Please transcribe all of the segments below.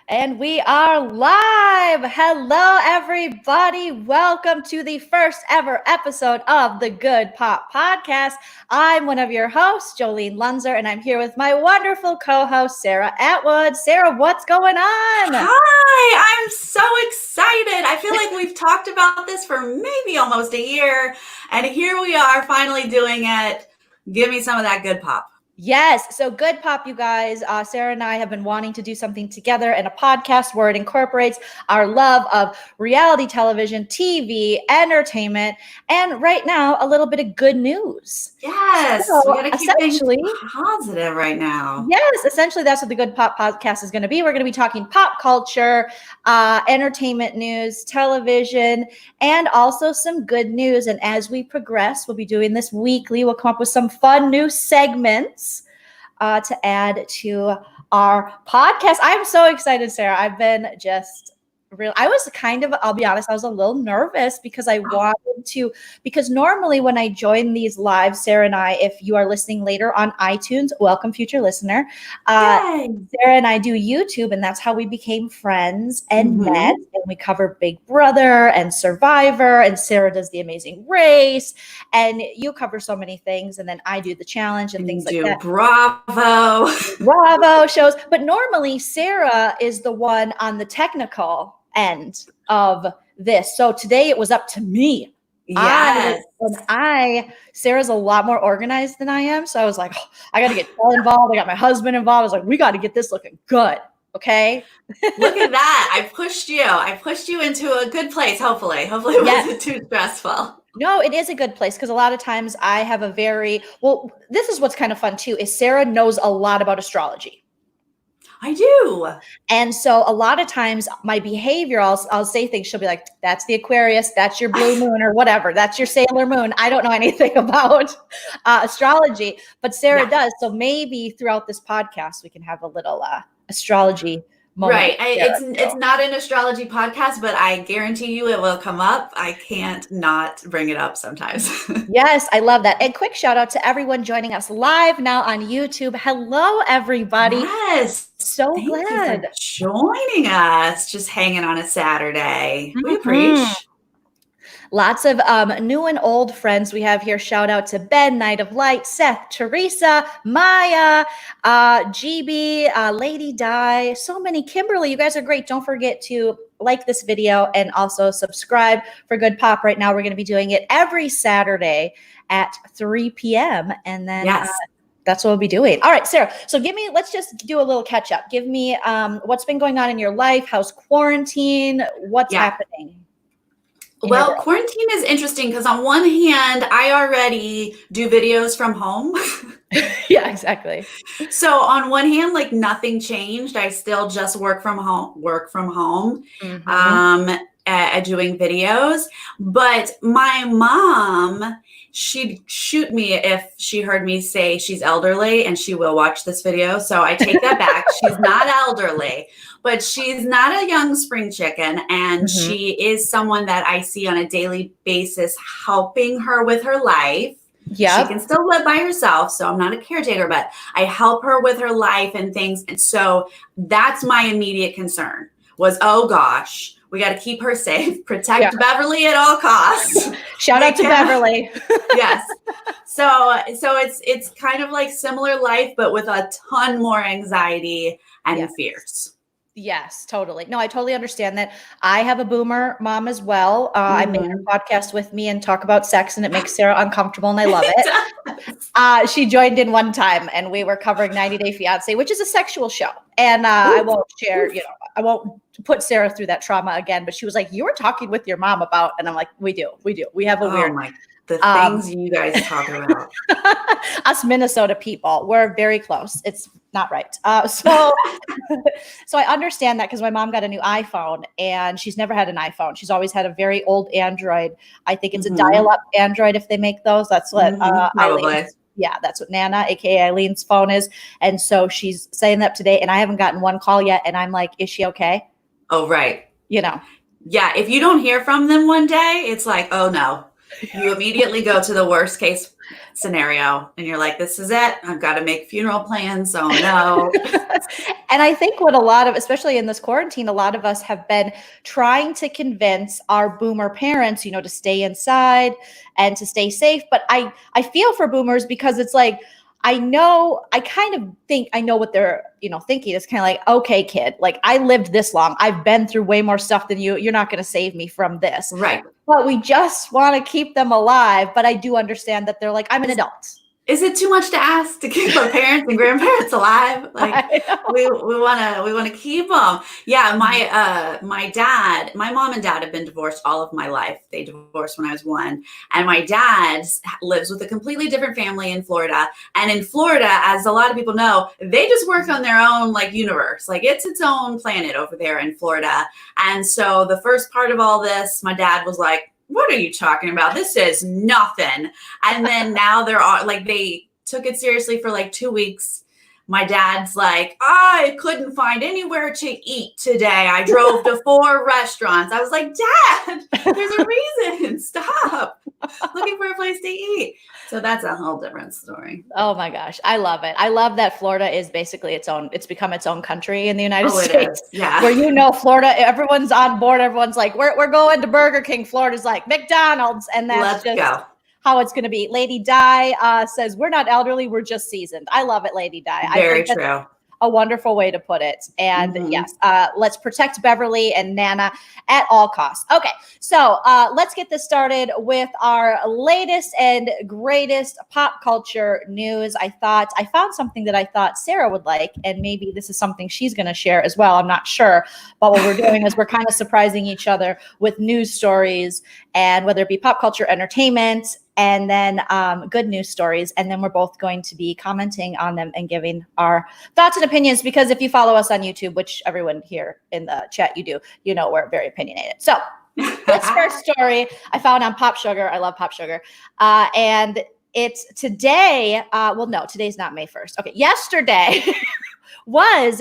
And we are live. Hello, everybody. Welcome to the first ever episode of the Good Pop Podcast. I'm one of your hosts, Joleen Lunzer, and I'm here with my wonderful co-host, Sarah Atwood. Sarah, what's going on? Hi, I'm so excited. I feel like we've talked about this for maybe almost a year, and here we are finally doing it. Give me some of that good pop. Yes. So Good Pop, you guys, Sarah and I have been wanting to do something together in a podcast where it incorporates our love of reality television, TV, entertainment, and right now, a little bit of good news. Yes. So, we got to keep things positive right now. Yes. Essentially, that's what the Good Pop podcast is going to be. We're going to be talking pop culture, entertainment news, television, and also some good news. And as we progress, we'll be doing this weekly. We'll come up with some fun new segments to add to our podcast. I'm so excited, Sarah. I've been just I was I'll be honest, I was a little nervous because I wanted to, because normally when I join these live, Sarah and I, if you are listening later on iTunes, welcome future listener. Sarah and I do YouTube, and that's how we became friends and met, and we cover Big Brother and Survivor, and Sarah does The Amazing Race, and you cover so many things, and then I do the challenge and things like that. Bravo shows. But normally Sarah is the one on the technical end of this. So today it was up to me. Yes. Sarah's a lot more organized than I am. So I was like, oh, I got to get Paul involved. I got my husband involved. I was like, we got to get this looking good. Okay. Look at that. I pushed you into a good place. Hopefully it wasn't too stressful. No, it is a good place because a lot of times I have this is what's kind of fun too, is Sarah knows a lot about astrology. I do. And so a lot of times my behavior, I'll say things. She'll be like, that's the Aquarius, that's your blue moon or whatever. That's your Sailor Moon. I don't know anything about astrology, but Sarah does. So maybe throughout this podcast, we can have a little astrology moment. Right. It's not an astrology podcast, but I guarantee you it will come up. I can't not bring it up sometimes. Yes, I love that. And quick shout out to everyone joining us live now on YouTube. Hello, everybody. Yes. So Thank glad you for joining us. Just hanging on a Saturday. We preach. Lots of new and old friends we have here. Shout out to Ben, Night of Light, Seth, Teresa, Maya, GB, Lady Di, so many. Kimberly, you guys are great. Don't forget to like this video and also subscribe for Good Pop. Right now, we're going to be doing it every Saturday at 3 p.m. And then that's what we'll be doing. All right, Sarah. So let's just do a little catch up. Give me what's been going on in your life. How's quarantine? What's happening? Well, quarantine is interesting because on one hand, I already do videos from home. Yeah, exactly. So on one hand, like nothing changed. I still just work from home, doing videos. But my mom, she'd shoot me if she heard me say she's elderly, and she will watch this video. So I take that back. She's not elderly, but she's not a young spring chicken. And she is someone that I see on a daily basis, helping her with her life. Yeah, she can still live by herself. So I'm not a caretaker, but I help her with her life and things. And so that's my immediate concern was, oh gosh, we got to keep her safe, protect Beverly at all costs. Shout out to Beverly. Yes. So it's kind of like similar life, but with a ton more anxiety and fears. Yes, totally. No, I totally understand that. I have a boomer mom as well. I made her podcast with me and talk about sex, and it makes Sarah uncomfortable, and I love it. She joined in one time, and we were covering 90 Day Fiance, which is a sexual show. And I won't share, I won't put Sarah through that trauma again. But she was like, "You were talking with your mom about," and I'm like, "We do. We have a weird." The things you guys talk about. Us Minnesota people, we're very close. It's not right. So I understand that because my mom got a new iPhone and she's never had an iPhone. She's always had a very old Android. I think it's a dial-up Android if they make those. That's what that's what Nana, aka Eileen's phone is. And so she's saying that today, and I haven't gotten one call yet. And I'm like, is she okay? Oh, right. Yeah, if you don't hear from them one day, it's like, oh no. You immediately go to the worst case scenario and you're like, this is it. I've got to make funeral plans. Oh no. And I think what a lot of, especially in this quarantine, a lot of us have been trying to convince our boomer parents, to stay inside and to stay safe. But I feel for boomers because it's like, I kind of think I know what they're, thinking. It's kind of like, okay, kid, like I lived this long. I've been through way more stuff than you. You're not going to save me from this. Right. But we just want to keep them alive. But I do understand that they're like, I'm an adult. Is it too much to ask to keep our parents and grandparents alive? Like we want to keep them. Yeah, my mom and dad have been divorced all of my life. They divorced when I was 1, and my dad lives with a completely different family in Florida. And in Florida, as a lot of people know, they just work on their own universe. Like it's its own planet over there in Florida. And so the first part of all this, my dad was like, what are you talking about? This is nothing. And then now they're all they took it seriously for 2 weeks. My dad's like, I couldn't find anywhere to eat today. I drove to 4 restaurants. I was like, Dad, there's a reason. Stop looking for a place to eat. So that's a whole different story. Oh my gosh. I love it. I love that Florida is basically it's become its own country in the United States. Yeah. Where Florida, everyone's on board. Everyone's like, we're going to Burger King. Florida's like McDonald's. And that's how it's going to be. Lady Di says, we're not elderly. We're just seasoned. I love it, Lady Di. Very true. A wonderful way to put it. And yes, let's protect Beverly and Nana at all costs. Okay, so let's get this started with our latest and greatest pop culture news. I found something that I thought Sarah would like, and maybe this is something she's going to share as well. I'm not sure. But what we're doing is we're kind of surprising each other with news stories, and whether it be pop culture, entertainment, and then good news stories. And then we're both going to be commenting on them and giving our thoughts and opinions, because if you follow us on YouTube, which everyone here in the chat you do, we're very opinionated. So this first story I found on Pop Sugar. I love Pop Sugar. And it's today. Well, no, today's not May 1st. Okay, yesterday was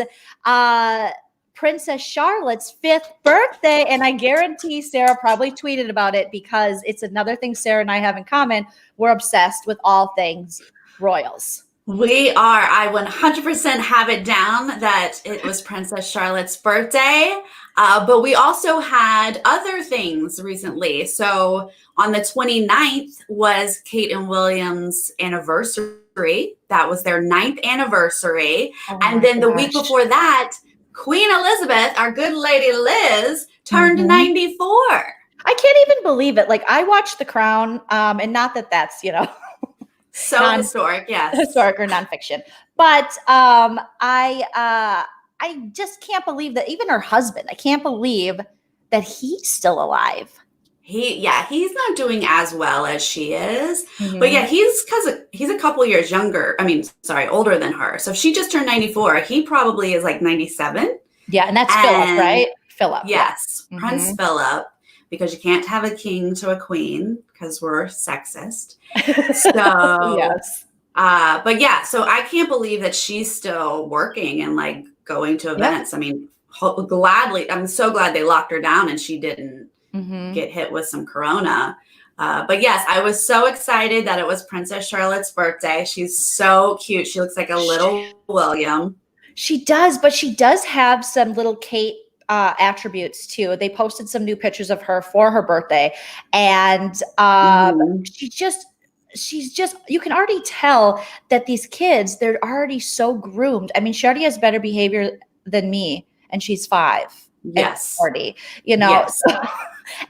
Princess Charlotte's 5th birthday. And I guarantee Sarah probably tweeted about it because it's another thing Sarah and I have in common. We're obsessed with all things royals. We are. I 100% have it down that it was Princess Charlotte's birthday. But we also had other things recently. So on the 29th was Kate and William's anniversary. That was their 9th anniversary. Oh and then the week before that, Queen Elizabeth, our good lady Liz, turned 94. I can't even believe it. I watched The Crown, and not that that's, so historic, yes. Historic or nonfiction. But I just can't believe that even her husband, I can't believe that he's still alive. He's not doing as well as she is. But yeah, he's a couple years older than her. So if she just turned 94, he probably is 97. Yeah, and that's Philip, right? Philip. Yes, Prince Philip, because you can't have a king to a queen because we're sexist. So yes. But yeah, so I can't believe that she's still working and going to events. Yeah. I mean, gladly, I'm so glad they locked her down and she didn't get hit with some corona. But yes, I was so excited that it was Princess Charlotte's birthday. She's so cute. She looks like a little William. She does, but she does have some little Kate attributes too. They posted some new pictures of her for her birthday, and she's just, you can already tell that these kids, they're already so groomed. I mean, she already has better behavior than me, and she's 5. Yes. 40, Yes. So,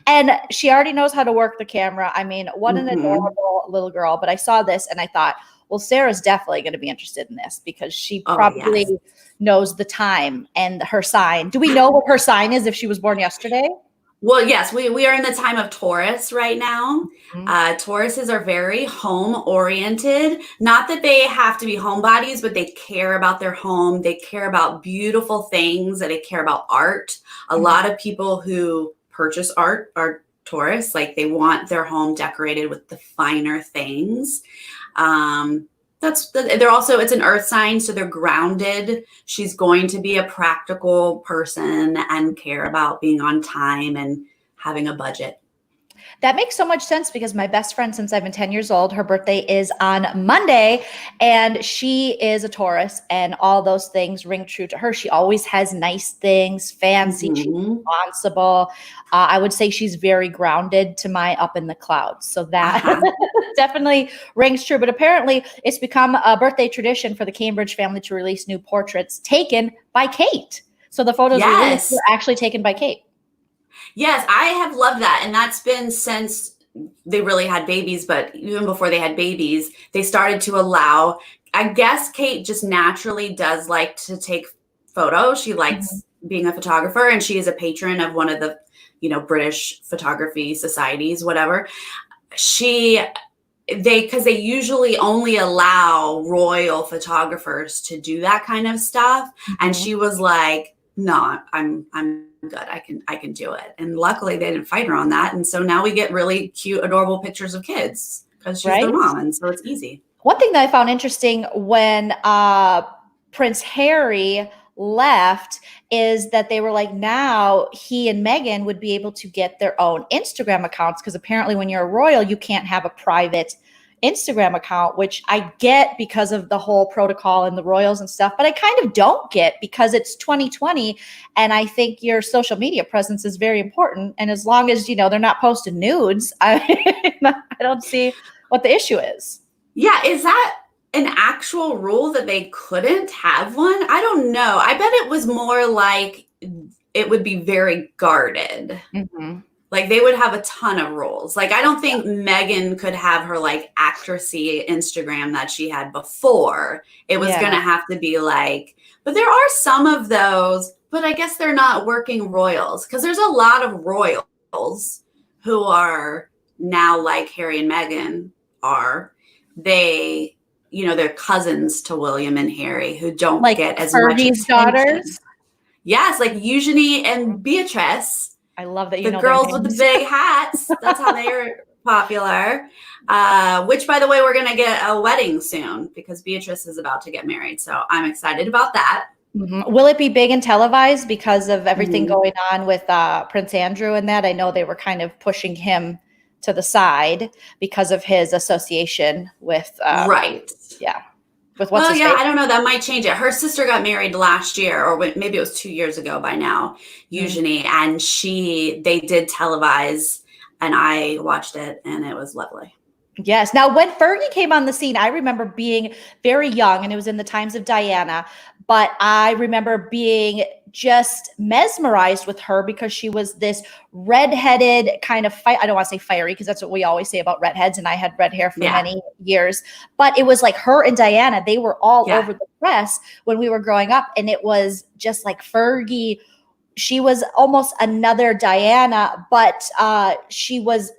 and she already knows how to work the camera. I mean, what an adorable little girl. But I saw this and I thought, well, Sarah's definitely going to be interested in this because she probably knows the time and her sign. Do we know what her sign is if she was born yesterday? Well, yes, we are in the time of Taurus right now. Tauruses are very home oriented. Not that they have to be homebodies, but they care about their home. They care about beautiful things, and they care about art. A lot of people who purchase art are Taurus. They want their home decorated with the finer things. They're also, it's an earth sign, so they're grounded. She's going to be a practical person and care about being on time and having a budget. That makes so much sense because my best friend since I've been 10 years old, her birthday is on Monday, and she is a Taurus, and all those things ring true to her. She always has nice things, fancy, she's responsible. I would say she's very grounded to my up in the clouds. So that definitely rings true. But apparently it's become a birthday tradition for the Cambridge family to release new portraits taken by Kate. So the photos released were actually taken by Kate. Yes, I have loved that. And that's been since they really had babies, but even before they had babies, they started to allow, I guess Kate just naturally does like to take photos. She likes being a photographer, and she is a patron of one of the, British photography societies, whatever. Because they usually only allow royal photographers to do that kind of stuff. And she was like, no, I'm good. I can do it. And luckily they didn't fight her on that. And so now we get really cute, adorable pictures of kids because she's their mom. And so it's easy. One thing that I found interesting when Prince Harry left is that they were like, now he and Meghan would be able to get their own Instagram accounts, because apparently when you're a royal, you can't have a private Instagram account, which I get because of the whole protocol and the royals and stuff, but I kind of don't get because it's 2020. And I think your social media presence is very important. And as long as, they're not posting nudes, I don't see what the issue is. Yeah. Is that an actual rule that they couldn't have one? I don't know. I bet it was more like it would be very guarded. Like they would have a ton of rules. Like I don't think Meghan could have her like actressy Instagram that she had before. It was going to have to be like, but there are some of those, but I guess they're not working royals, because there's a lot of royals who are now like Harry and Meghan are. They, they're cousins to William and Harry who don't get as much attention. Daughters. Yes, like Eugenie and Beatrice. I love that the girls with the big hats. That's how they are popular. Which, by the way, we're going to get a wedding soon because Beatrice is about to get married. So I'm excited about that. Will it be big and televised because of everything going on with Prince Andrew and that? I know they were kind of pushing him to the side because of his association with with what's his face. I don't know. That might change it. Her sister got married last year, or maybe it was 2 years ago by now, Eugenie, and they did televise, and I watched it, and it was lovely. Yes. Now, when Fergie came on the scene, I remember being very young, and it was in the times of Diana, but I remember being just mesmerized with her because she was this redheaded kind of I don't want to say fiery, because that's what we always say about redheads, and I had red hair for many years, but it was like her and Diana, they were all over the press when we were growing up, and it was just like Fergie. She was almost another Diana, but she was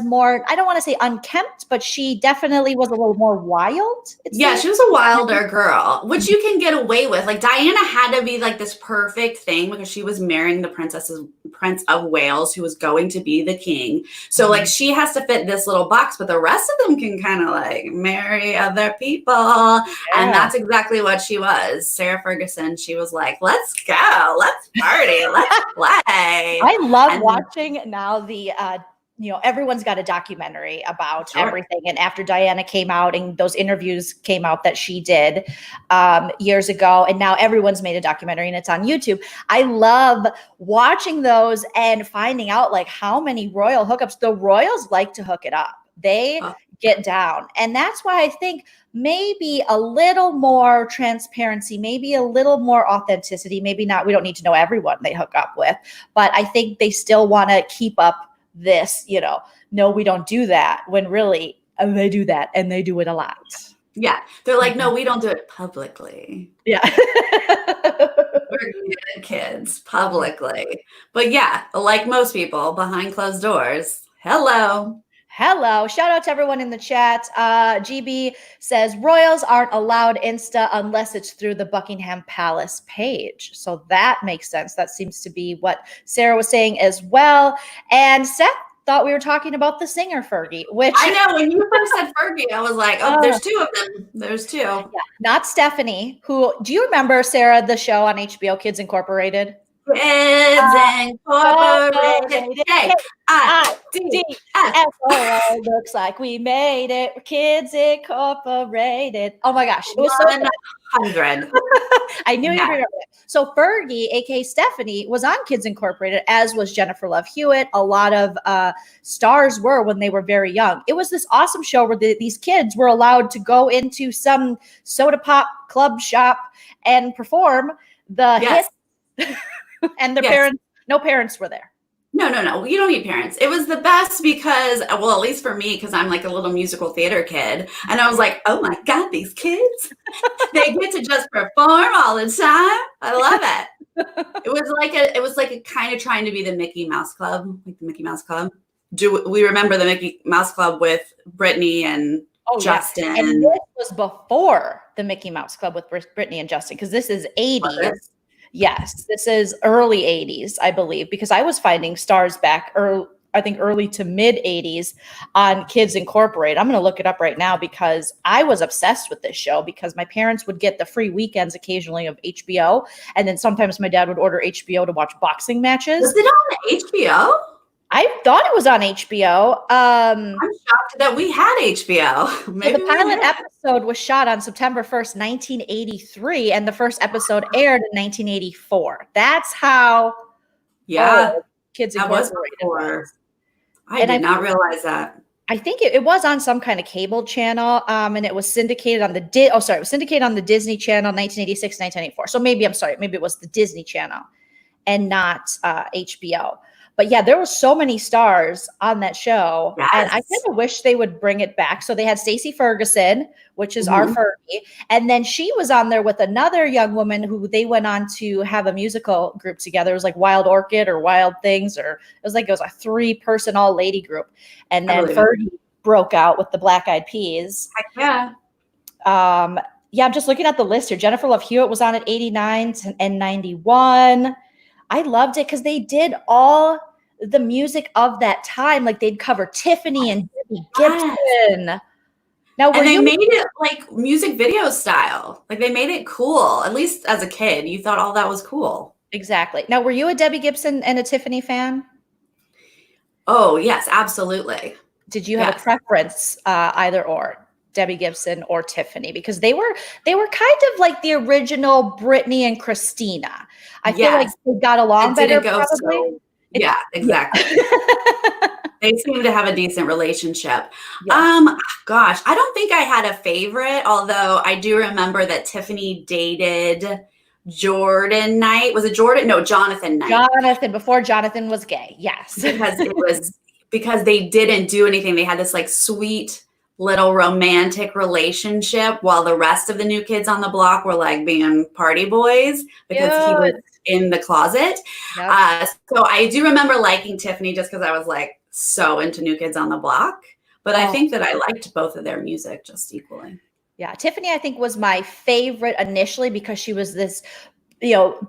more, I don't want to say unkempt, but she definitely was a little more wild. She was a wilder girl, which you can get away with. Like Diana had to be like this perfect thing because she was marrying the Prince of Wales, who was going to be the king. So like she has to fit this little box, but the rest of them can kind of like marry other people. And that's exactly what she was. Sarah Ferguson, she was like, let's go, let's party. Let's play. I love watching now the everyone's got a documentary about everything. And after Diana came out and those interviews came out that she did years ago, and now everyone's made a documentary and it's on YouTube. I love watching those and finding out like how many royal hookups. The royals like to hook it up. They get down. And that's why I think maybe a little more transparency, maybe a little more authenticity, maybe not. We don't need to know everyone they hook up with, but I think they still want to keep up this, no, we don't do that, when really they do that, and they do it a lot. Yeah. They're like, no, we don't do it publicly. Yeah. We're good kids publicly. But yeah, like most people behind closed doors. Hello. Shout out to everyone in the chat. GB says royals aren't allowed Insta unless it's through the Buckingham Palace page. So that makes sense. That seems to be what Sarah was saying as well. And Seth thought we were talking about the singer Fergie, which I know when you first said Fergie, I was like, there's two of them. There's two. Yeah, not Stephanie, who, do you remember, Sarah, the show on HBO, Kids Incorporated? Kids Incorporated. K-I-D-S-O-O. Looks like we made it. Kids Incorporated. Oh my gosh. It was so 100. I knew you remember it. So Fergie, aka Stephanie, was on Kids Incorporated, as was Jennifer Love Hewitt. A lot of stars were when they were very young. It was this awesome show where these kids were allowed to go into some soda pop club shop and perform the hits. And their parents, no parents were there. No. You don't need parents. It was the best because, well, at least for me, because I'm like a little musical theater kid. And I was like, oh my God, these kids, they get to just perform all the time. I love it. It was like a kind of trying to be the Mickey Mouse Club, like the Mickey Mouse Club. Do we remember the Mickey Mouse Club with Brittany and Justin? And this was before the Mickey Mouse Club with Brittany and Justin, because this is 80s. Yes, this is early 80s, I believe, because I was finding stars back early to mid 80s on Kids Incorporated. I'm going to look it up right now because I was obsessed with this show because my parents would get the free weekends occasionally of HBO. And then sometimes my dad would order HBO to watch boxing matches. Was it on HBO? I thought it was on HBO. I'm shocked that we had HBO. Maybe the pilot episode was shot on September 1st, 1983, and the first episode aired in 1984. That's how Kids Incorporated was. I did not realize that. I think it was on some kind of cable channel, and it was syndicated on it was syndicated on the Disney Channel, 1986, 1984. So maybe it was the Disney Channel and not HBO. But yeah, there were so many stars on that show, and I kind of wish they would bring it back. So they had Stacey Ferguson, which is our Fergie, and then she was on there with another young woman who they went on to have a musical group together. It was like Wild Orchid or Wild Things, or it was a 3-person all-lady group. And then Fergie broke out with the Black Eyed Peas. Heck yeah. I'm just looking at the list here. Jennifer Love Hewitt was on at 89 and 91. I loved it because they did all the music of that time. Like they'd cover Tiffany and Debbie Gibson. Now, and they made it like music video style. Like they made it cool. At least as a kid, you thought all that was cool. Exactly. Now, were you a Debbie Gibson and a Tiffany fan? Oh, yes, absolutely. Did you have a preference, either or? Debbie Gibson or Tiffany, because they were kind of like the original Britney and Christina. I feel like they got along better. Probably. Yeah, exactly. They seem to have a decent relationship. Gosh, I don't think I had a favorite, although I do remember that Tiffany dated Jordan Knight. Was it Jordan? No, Jonathan Knight. Jonathan, before Jonathan was gay. Yes. Because they didn't do anything. They had this like sweet little romantic relationship while the rest of the new kids on the block were like being party boys because he was in the closet. Yep. So I do remember liking Tiffany just because I was like so into New Kids on the Block. But I think that I liked both of their music just equally. Yeah, Tiffany I think was my favorite initially because she was this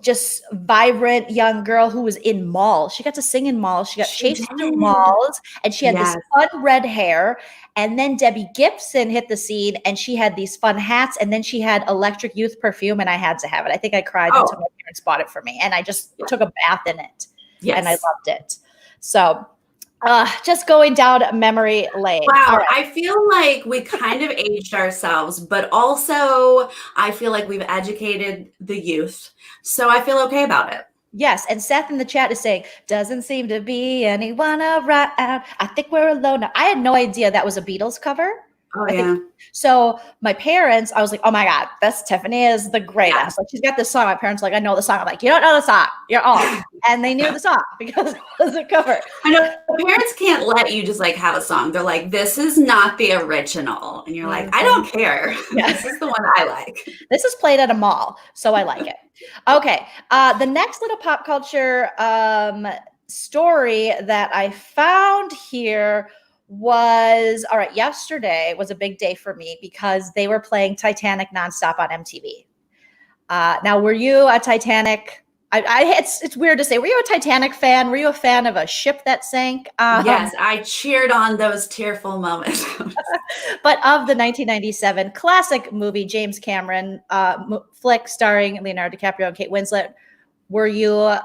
just vibrant young girl who was in malls. She got to sing in malls. She got chased through malls, and she had this fun red hair. And then Debbie Gibson hit the scene, and she had these fun hats, and then she had Electric Youth perfume, and I had to have it. I think I cried until my parents bought it for me, and I just took a bath in it, and I loved it. So just going down memory lane. Wow, right. I feel like we kind of aged ourselves, but also I feel like we've educated the youth. So I feel okay about it. Yes, and Seth in the chat is saying, doesn't seem to be anyone around. I think we're alone now. I had no idea that was a Beatles cover. Oh, yeah. So my parents, I was like, oh my God, Tiffany is the greatest. Yeah. Like she's got this song. My parents were like, I know the song. I'm like, you don't know the song. You're off. And they knew the song because it was a cover. I know parents can't let you just like have a song. They're like, this is not the original. And you're like, I don't care. Yes. This is the one I like. This is played at a mall. So I like it. Okay. The next little pop culture story that I found here was, all right, yesterday was a big day for me because they were playing Titanic nonstop on MTV. Now, were you a Titanic? It's weird to say. Were you a Titanic fan? Were you a fan of a ship that sank? Yes, I cheered on those tearful moments. But of the 1997 classic movie, James Cameron flick starring Leonardo DiCaprio and Kate Winslet, were you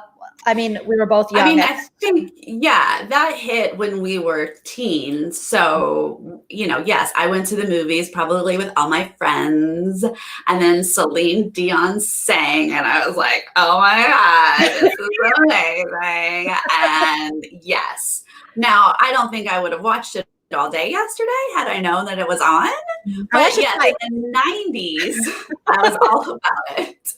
I mean, we were both young. I mean, I think, yeah, that hit when we were teens. So, yes, I went to the movies probably with all my friends, and then Celine Dion sang, and I was like, oh my God, this is amazing. And yes. Now, I don't think I would have watched it all day yesterday had I known that it was on. But yes, in the 90s, I was all about it.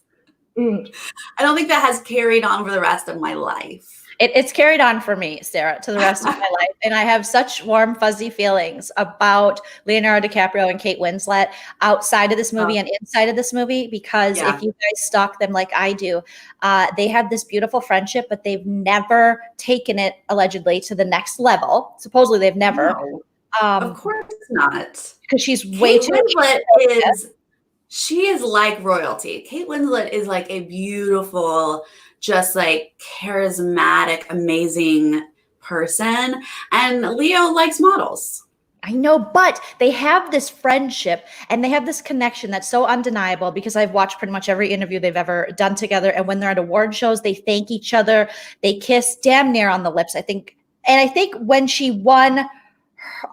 I don't think that has carried on for the rest of my life. It's carried on for me, Sarah, to the rest of my life. And I have such warm, fuzzy feelings about Leonardo DiCaprio and Kate Winslet outside of this movie and inside of this movie, because if you guys stalk them like I do, they have this beautiful friendship, but they've never taken it allegedly to the next level. Supposedly they've never. No, of course not. Because she's way too Winslet she is like royalty. Kate Winslet is like a beautiful, just like charismatic, amazing person. And Leo likes models. I know, but they have this friendship and they have this connection that's so undeniable, because I've watched pretty much every interview they've ever done together. And when they're at award shows, they thank each other. They kiss damn near on the lips, I think. And I think when she won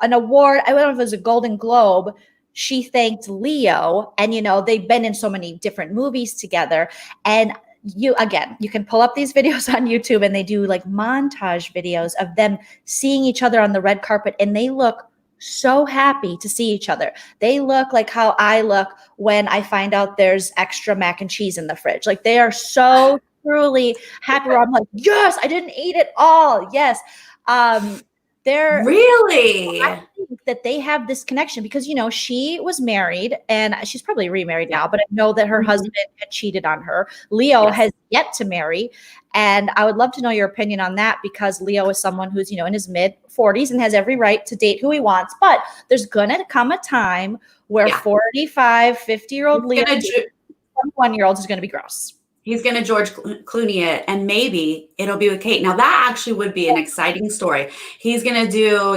an award, I don't know if it was a Golden Globe, she thanked Leo, and they've been in so many different movies together. And you can pull up these videos on YouTube, and they do like montage videos of them seeing each other on the red carpet, and they look so happy to see each other. They look like how I look when I find out there's extra mac and cheese in the fridge. Like, they are so truly happy, where I'm like, yes, I didn't eat it all. Yes. They're really, I think that they have this connection because, she was married, and she's probably remarried now, but I know that her husband had cheated on her. Leo has yet to marry. And I would love to know your opinion on that, because Leo is someone who's, in his mid 40s and has every right to date who he wants. But there's going to come a time where 45, 50-year-old Leo, 21-year-old is going to be gross. He's going to George Clooney it, and maybe it'll be with Kate. Now, that actually would be an exciting story. He's going to do,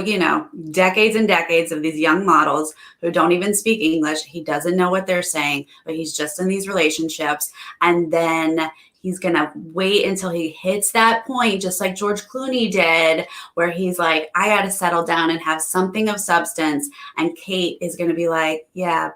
decades and decades of these young models who don't even speak English. He doesn't know what they're saying, but he's just in these relationships. And then he's going to wait until he hits that point, just like George Clooney did, where he's like, I got to settle down and have something of substance. And Kate is going to be like, yeah,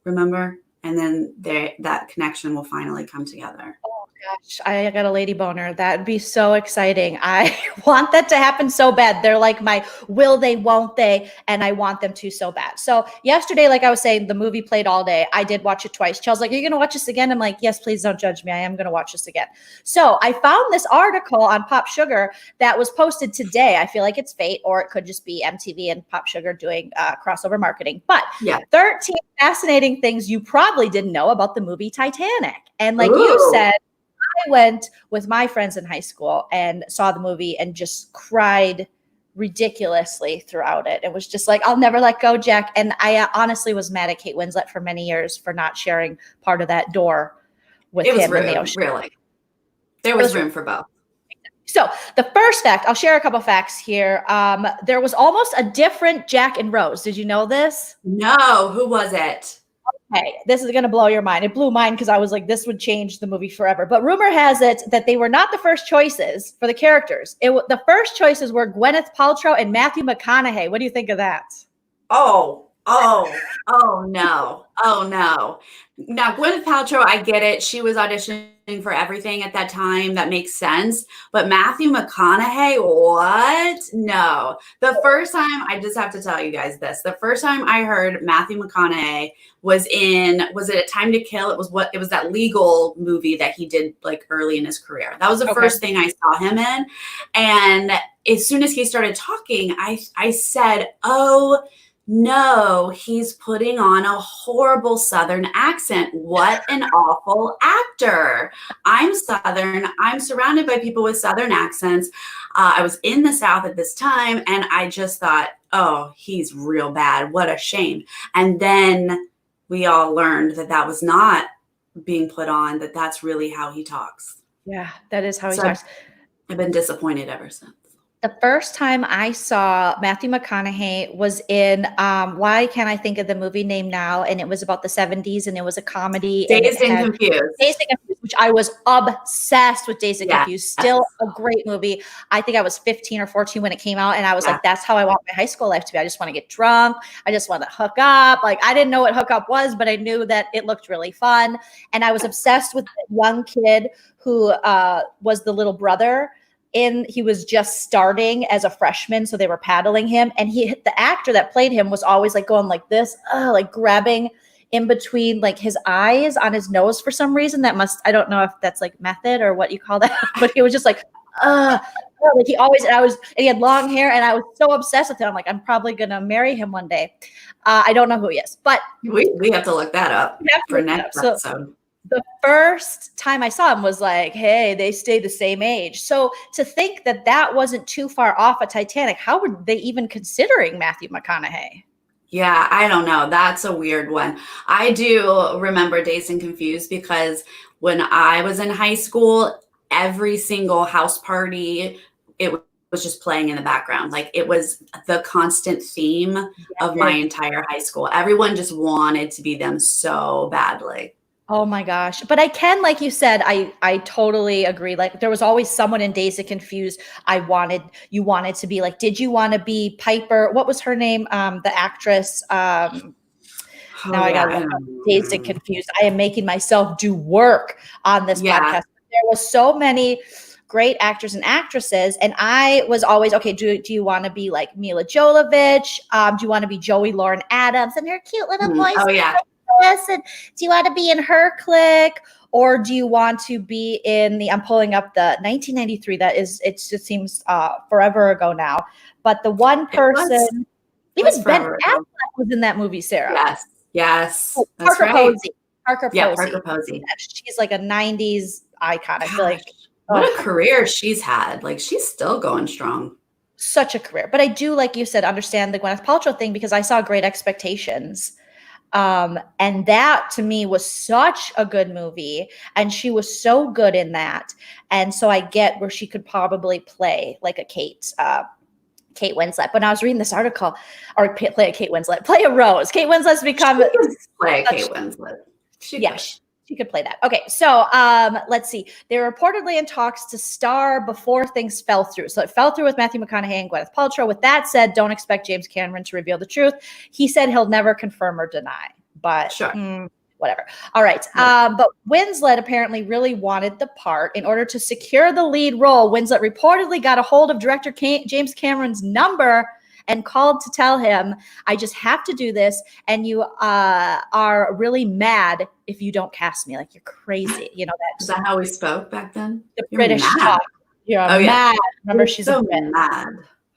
remember? And then that connection will finally come together. Oh gosh, I got a lady boner. That'd be so exciting. I want that to happen so bad. They're like my will they, won't they, and I want them to so bad. So yesterday, like I was saying, the movie played all day. I did watch it twice. Chelse's like, are you going to watch this again? I'm like, yes, please don't judge me. I am going to watch this again. So I found this article on Pop Sugar that was posted today. I feel like it's fate, or it could just be MTV and Pop Sugar doing crossover marketing. But 13 fascinating things you probably didn't know about the movie Titanic. And like you said, I went with my friends in high school and saw the movie and just cried ridiculously throughout it. It was just like, I'll never let go, Jack. And I honestly was mad at Kate Winslet for many years for not sharing part of that door with him in the ocean. Really. There was room for both. So the first fact, I'll share a couple facts here. There was almost a different Jack and Rose. Did you know this? No. Who was it? Okay, this is going to blow your mind. It blew mine because I was like, this would change the movie forever. But rumor has it that they were not the first choices for the characters. The first choices were Gwyneth Paltrow and Matthew McConaughey. What do you think of that? Oh no. Now, Gwyneth Paltrow, I get it. She was auditioning for everything at that time. That makes sense. But Matthew McConaughey, what? No. The first time, I just have to tell you guys this. The first time I heard Matthew McConaughey was it A Time to Kill? It was that legal movie that he did like early in his career. That was the first thing I saw him in. And as soon as he started talking, I said, oh, no, he's putting on a horrible Southern accent. What an awful actor. I'm Southern. I'm surrounded by people with Southern accents. I was in the South at this time, and I just thought, oh, he's real bad. What a shame. And then we all learned that was not being put on, that's really how he talks. Yeah, that is how he talks. I've been disappointed ever since. The first time I saw Matthew McConaughey was in why can't I think of the movie name now? And it was about the 70s and it was a comedy. Dazed and Confused. Dazed and Confused, which I was obsessed with. Dazed and Confused. Still a great movie. I think I was 15 or 14 when it came out. And I was like, that's how I want my high school life to be. I just want to get drunk. I just want to hook up. Like, I didn't know what hookup was, but I knew that it looked really fun. And I was obsessed with the young kid who was the little brother. He was just starting as a freshman, so they were paddling him, and the actor that played him was always like going like this, like grabbing in between like his eyes on his nose for some reason. I don't know if that's like method or what you call that, but he was just like like he always, and he had long hair, and I was so obsessed with him. I'm like, I'm probably gonna marry him one day. I don't know who he is, but we have to look that up for next episode. The first time I saw him was like, hey, they stay the same age. So to think that wasn't too far off of Titanic, how were they even considering Matthew McConaughey? Yeah, I don't know. That's a weird one. I do remember Dazed and Confused because when I was in high school, every single house party, it was just playing in the background. Like, it was the constant theme of my entire high school. Everyone just wanted to be them so badly. Oh my gosh. But I can, like you said, I totally agree. Like, there was always someone in Dazed and Confused you wanted to be like. Did you want to be Piper? What was her name? The actress. Now I got Dazed and Confused. I am making myself do work on this podcast. There was so many great actors and actresses, and I was always, okay, do you want to be like Mila Jovovich? Do you want to be Joey Lauren Adams and her cute little voice? Oh yeah. And do you want to be in her clique, or do you want to be in I'm pulling up the 1993, it just seems forever ago now, but the one person, even Ben Affleck was in that movie, Sarah. Yes. Oh, Parker Posey. Parker Posey. She's like a 90s icon. I feel like what a career she's had. Like, she's still going strong. Such a career. But I do, like you said, understand the Gwyneth Paltrow thing, because I saw Great Expectations. And that to me was such a good movie, and she was so good in that. And so I get where she could probably play like a Kate Winslet. But when I was reading this article, or play a Rose. Kate Winslet's become Kate Winslet. She could play that. Okay, so let's see. They were reportedly in talks to star before things fell through. So it fell through with Matthew McConaughey and Gwyneth Paltrow. With that said, don't expect James Cameron to reveal the truth. He said he'll never confirm or deny. But whatever. All right. But Winslet apparently really wanted the part. In order to secure the lead role, Winslet reportedly got a hold of director James Cameron's number and called to tell him, I just have to do this, and you are really mad if you don't cast me. Like, you're crazy. You know that. Is that how we spoke back then? The British talk. You're mad. Remember, she's so mad.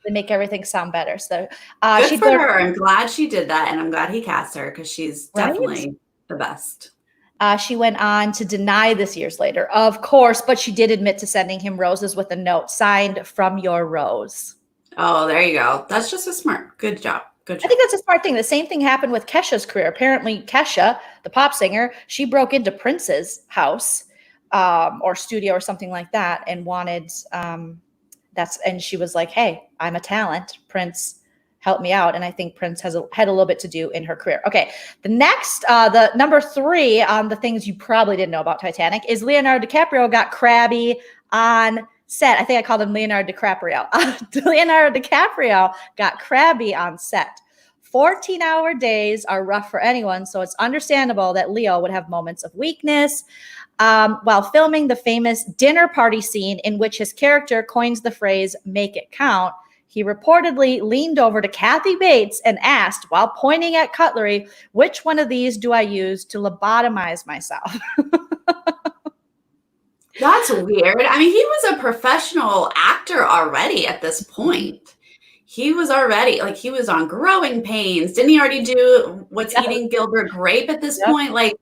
They make everything sound better. So good for her. I'm glad she did that, and I'm glad he cast her, because she's definitely the best. She went on to deny this years later, of course, but she did admit to sending him roses with a note signed "From Your Rose." Oh, there you go. That's just good job. Good job. I think that's a smart thing. The same thing happened with Kesha's career. Apparently, Kesha, the pop singer, she broke into Prince's house or studio or something like that, and wanted and she was like, hey, I'm a talent. Prince, help me out. And I think Prince had a little bit to do in her career. Okay, the next, the number 3 on the things you probably didn't know about Titanic is Leonardo DiCaprio got crabby on set. I think I called him Leonardo DiCaprio. Leonardo DiCaprio got crabby on set. 14-hour days are rough for anyone, so it's understandable that Leo would have moments of weakness. While filming the famous dinner party scene in which his character coins the phrase, make it count, he reportedly leaned over to Kathy Bates and asked, while pointing at cutlery, which one of these do I use to lobotomize myself? That's weird. I mean, he was a professional actor already at this point. He was already, like, he was on Growing Pains. Didn't he already do What's Eating Gilbert Grape at this point? Like,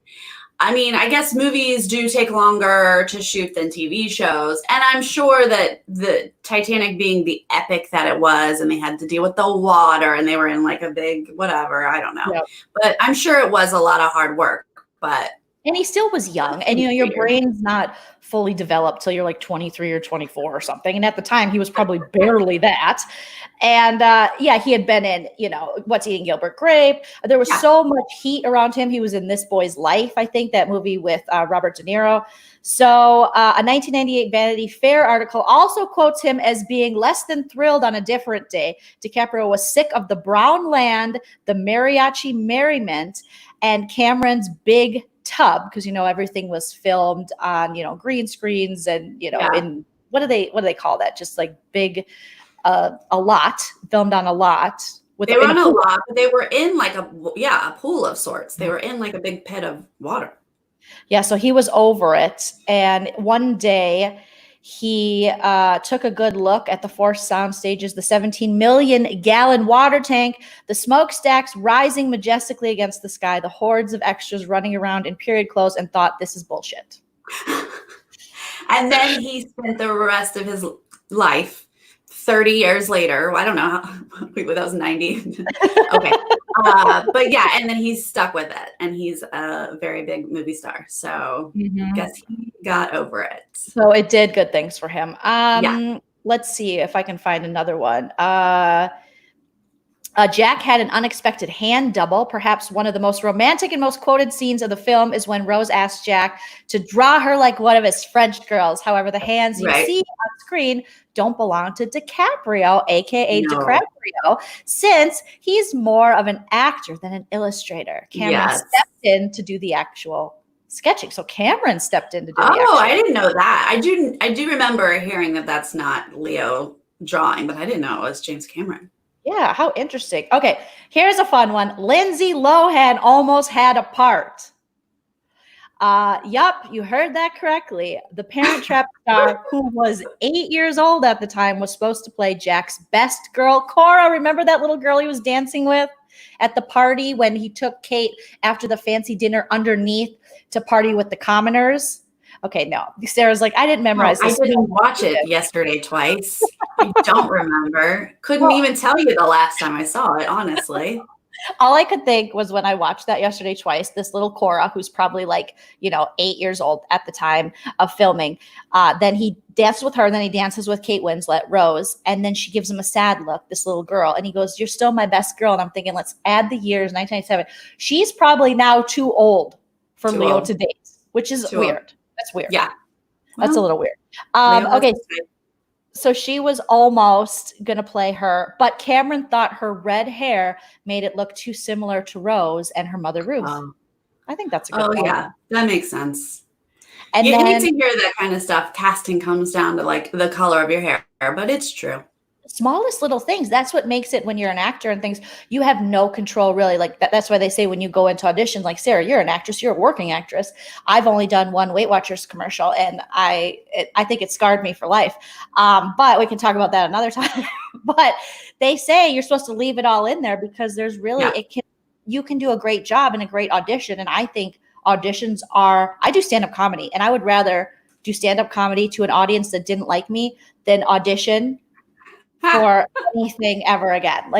I mean, I guess movies do take longer to shoot than TV shows. And I'm sure that the Titanic being the epic that it was, and they had to deal with the water, and they were in like a big whatever, I don't know. But I'm sure it was a lot of hard work. But And he still was young. And, your brain's not fully developed till you're like 23 or 24 or something. And at the time, he was probably barely that. And he had been in, What's Eating Gilbert Grape. There was so much heat around him. He was in This Boy's Life, I think, that movie with Robert De Niro. So a 1998 Vanity Fair article also quotes him as being less than thrilled on a different day. DiCaprio was sick of the brown land, the mariachi merriment, and Cameron's big tub, because everything was filmed on green screens and in what do they call that, just like big a lot, filmed on a lot. They were on a lot, but they were in like a pool of sorts. They were in like a big pit of water. Yeah, so he was over it, and one day he took a good look at the four sound stages, the 17 million gallon water tank, the smokestacks rising majestically against the sky, the hordes of extras running around in period clothes, and thought, this is bullshit. And then he spent the rest of his life, 30 years later, I don't know, that was 90. Okay. But yeah, and then he's stuck with it, and he's a very big movie star. So I guess he got over it. So it did good things for him. Let's see if I can find another one. Jack had an unexpected hand double. Perhaps one of the most romantic and most quoted scenes of the film is when Rose asked Jack to draw her like one of his French girls. However, the hands you see on screen don't belong to DiCaprio, aka DiCaprio, since he's more of an actor than an illustrator. Cameron stepped in to do the actual sketching. So Cameron stepped in to do the actual. Oh, I didn't know that. I do remember hearing that that's not Leo drawing, but I didn't know it was James Cameron. Yeah, how interesting. Okay, here's a fun one. Lindsay Lohan almost had a part. Yup, you heard that correctly. The Parent Trap star, who was 8 years old at the time, was supposed to play Jack's best girl, Cora. Remember that little girl he was dancing with at the party when he took Kate after the fancy dinner underneath to party with the commoners? Okay, no. Sarah's like, I didn't memorize this. I didn't watch it yesterday twice. I don't remember. Couldn't even tell you the last time I saw it, honestly. All I could think was when I watched that yesterday twice, this little Cora, who's probably 8 years old at the time of filming, then he dances with her, and then he dances with Kate Winslet, Rose, and then she gives him a sad look, this little girl, and he goes, you're still my best girl. And I'm thinking, let's add the years, 1997. She's probably now too old for Leo to date, which is weird. That's weird. Yeah. That's a little weird. Okay. So she was almost going to play her, but Cameron thought her red hair made it look too similar to Rose and her mother, Ruth. I think that's a good point. Yeah. That makes sense. And you hate to hear that kind of stuff. Casting comes down to the color of your hair, but it's true. Smallest little things. That's what makes it, when you're an actor and things, you have no control really. That's why they say when you go into auditions, like, Sarah, you're an actress, you're a working actress. I've only done one Weight Watchers commercial, and I think it scarred me for life. But we can talk about that another time. But they say you're supposed to leave it all in there because there's really, you can do a great job in a great audition. And I think auditions I do stand-up comedy, and I would rather do stand-up comedy to an audience that didn't like me than audition for anything ever again.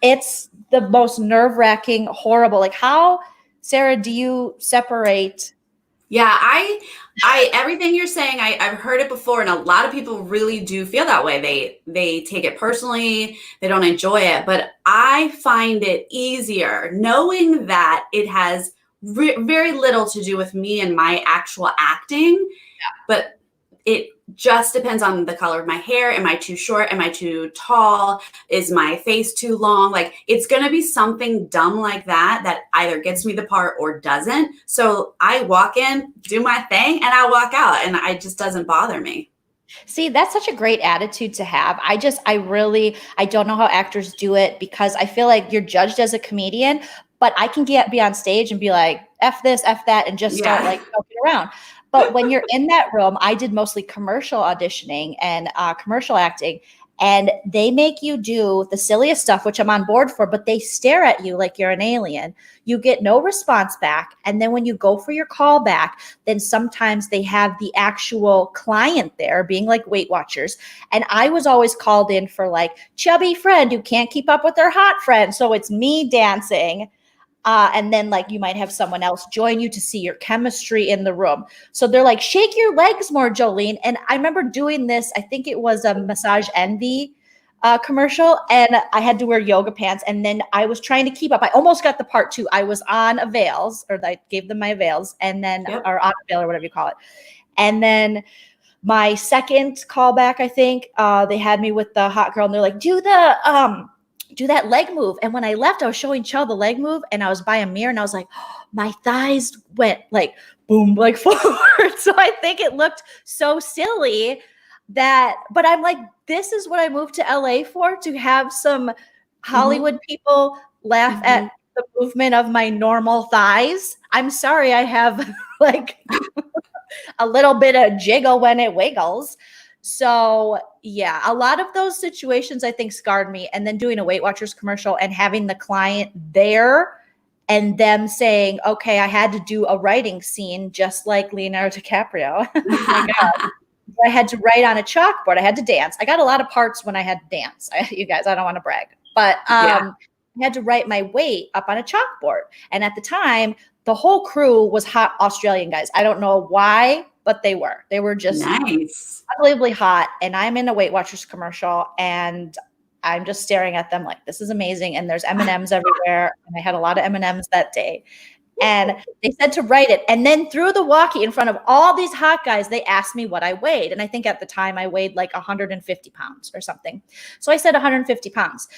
It's the most nerve-wracking, horrible. How, Sarah, do you separate? Yeah, I everything you're saying, I've heard it before, and a lot of people really do feel that way. They take it personally, they don't enjoy it, but I find it easier knowing that it has very little to do with me and my actual acting, but it just depends on the color of my hair. Am I too short? Am I too tall? Is my face too long? It's going to be something dumb like that either gets me the part or doesn't. So I walk in, do my thing, and I walk out, and it just doesn't bother me. See, that's such a great attitude to have. I don't know how actors do it, because I feel like you're judged as a comedian, but I can be on stage and be like, F this, F that, and just start joking around. But when you're in that room, I did mostly commercial auditioning and commercial acting, and they make you do the silliest stuff, which I'm on board for, but they stare at you like you're an alien. You get no response back. And then when you go for your call back, then sometimes they have the actual client there being like Weight Watchers. And I was always called in for chubby friend who can't keep up with their hot friend. So it's me dancing. And then like you might have someone else join you to see your chemistry in the room. So they're like, shake your legs more, Joleen. And I remember doing this, I think it was a Massage Envy commercial, and I had to wear yoga pants. And then I was trying to keep up. I almost got the part 2. I was on avails, or I gave them my avails, and then, or on avail, or whatever you call it. And then my second callback, I think, they had me with the hot girl, and they're like, do that leg move. And when I left, I was showing Chell the leg move, and I was by a mirror, and I was like, oh, my thighs went like boom, like forward. So I think it looked so silly but I'm like, this is what I moved to LA for, to have some Hollywood people laugh at the movement of my normal thighs. I'm sorry, I have like a little bit of jiggle when it wiggles. So yeah, a lot of those situations I think scarred me. And then doing a Weight Watchers commercial and having the client there and them saying, okay, I had to do a writing scene just like Leonardo DiCaprio. Oh my God. I had to write on a chalkboard. I had to dance. I got a lot of parts when I had to dance. You guys, I don't want to brag, but I had to write my weight up on a chalkboard. And at the time, the whole crew was hot Australian guys. I don't know why, but they were. They were just nice, unbelievably hot. And I'm in a Weight Watchers commercial, and I'm just staring at them like, this is amazing. And there's M&Ms everywhere. And I had a lot of M&Ms that day. And they said to write it. And then through the walkie in front of all these hot guys, they asked me what I weighed. And I think at the time I weighed like 150 pounds or something. So I said 150 pounds.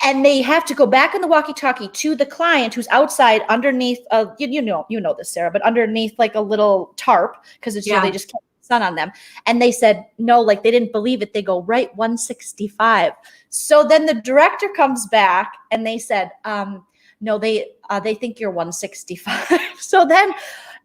And they have to go back in the walkie-talkie to the client who's outside underneath, you know this, Sarah, but underneath like a little tarp, because it's they just kept the sun on them. And they said, no, like they didn't believe it. They go, right, 165. So then the director comes back and they said, no, they think you're 165. So then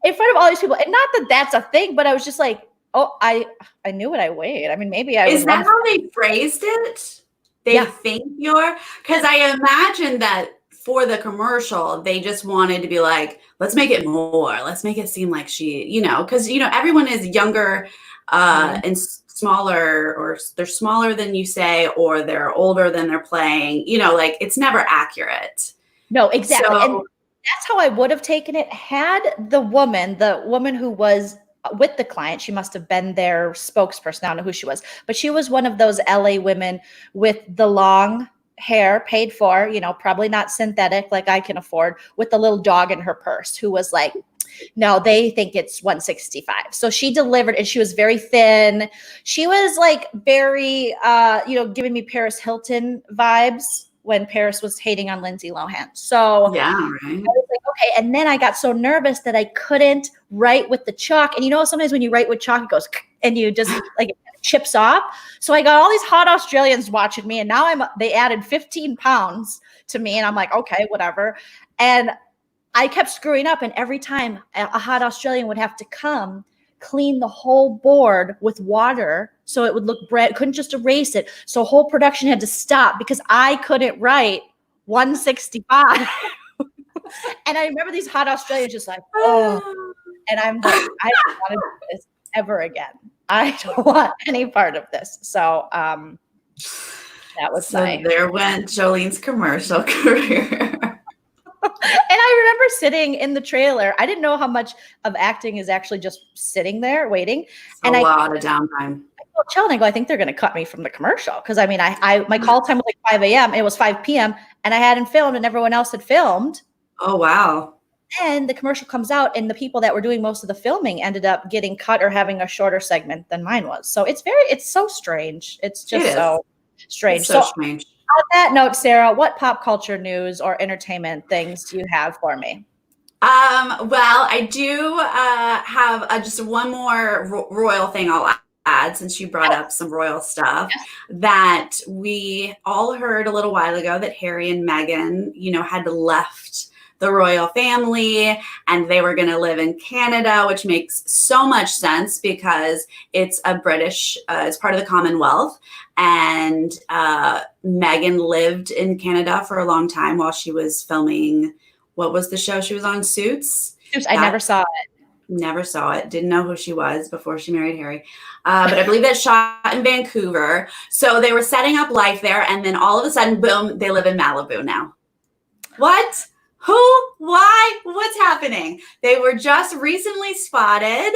in front of all these people, and not that that's a thing, but I was just like, oh, I knew what I weighed. I mean, maybe I was. Is that how they phrased it? They think you're, because I imagine that for the commercial, they just wanted to be like, let's make it more. Let's make it seem like she, because, everyone is younger and smaller, or they're smaller than you say, or they're older than they're playing, like it's never accurate. No, exactly. So, and that's how I would have taken it had the woman who was with the client, she must have been their spokesperson. I don't know who she was, but she was one of those LA women with the long hair, paid for, probably not synthetic like I can afford, with the little dog in her purse, who was like, no, they think it's 165. So she delivered, and she was very thin. She was like very, giving me Paris Hilton vibes when Paris was hating on Lindsay Lohan. So yeah, right. I was like, okay. And then I got so nervous that I couldn't write with the chalk. And sometimes when you write with chalk, it goes, and you just like it chips off. So I got all these hot Australians watching me, and now they added 15 pounds to me. And I'm like, okay, whatever. And I kept screwing up. And every time a hot Australian would have to come clean the whole board with water so it would look bright, couldn't just erase it. So whole production had to stop because I couldn't write 165. And I remember these hot Australians just like, oh. And I'm like, I don't want to do this ever again. I don't want any part of this. So that was there went Jolene's commercial career. And I remember sitting in the trailer. I didn't know how much of acting is actually just sitting there waiting. A lot of downtime. I told Chell, and I go, I think they're going to cut me from the commercial. Because I mean, my call time was like 5 a.m. It was 5 p.m. and I hadn't filmed, and everyone else had filmed. Oh, wow. And the commercial comes out, and the people that were doing most of the filming ended up getting cut or having a shorter segment than mine was. So it's so strange. It's just so strange. It's so strange. On that note, Sarah, what pop culture news or entertainment things do you have for me? Well, I do have just one more royal thing I'll add, since you brought up some royal stuff, that we all heard a little while ago that Harry and Meghan, had left the royal family and they were going to live in Canada, which makes so much sense because it's a British, it's part of the Commonwealth. And Meghan lived in Canada for a long time while she was filming, what was the show she was on, Suits? I never saw it. Never saw it. Didn't know who she was before she married Harry. But I believe that shot in Vancouver. So they were setting up life there. And then all of a sudden, boom, they live in Malibu now. What? Who? Why? What's happening? They were just recently spotted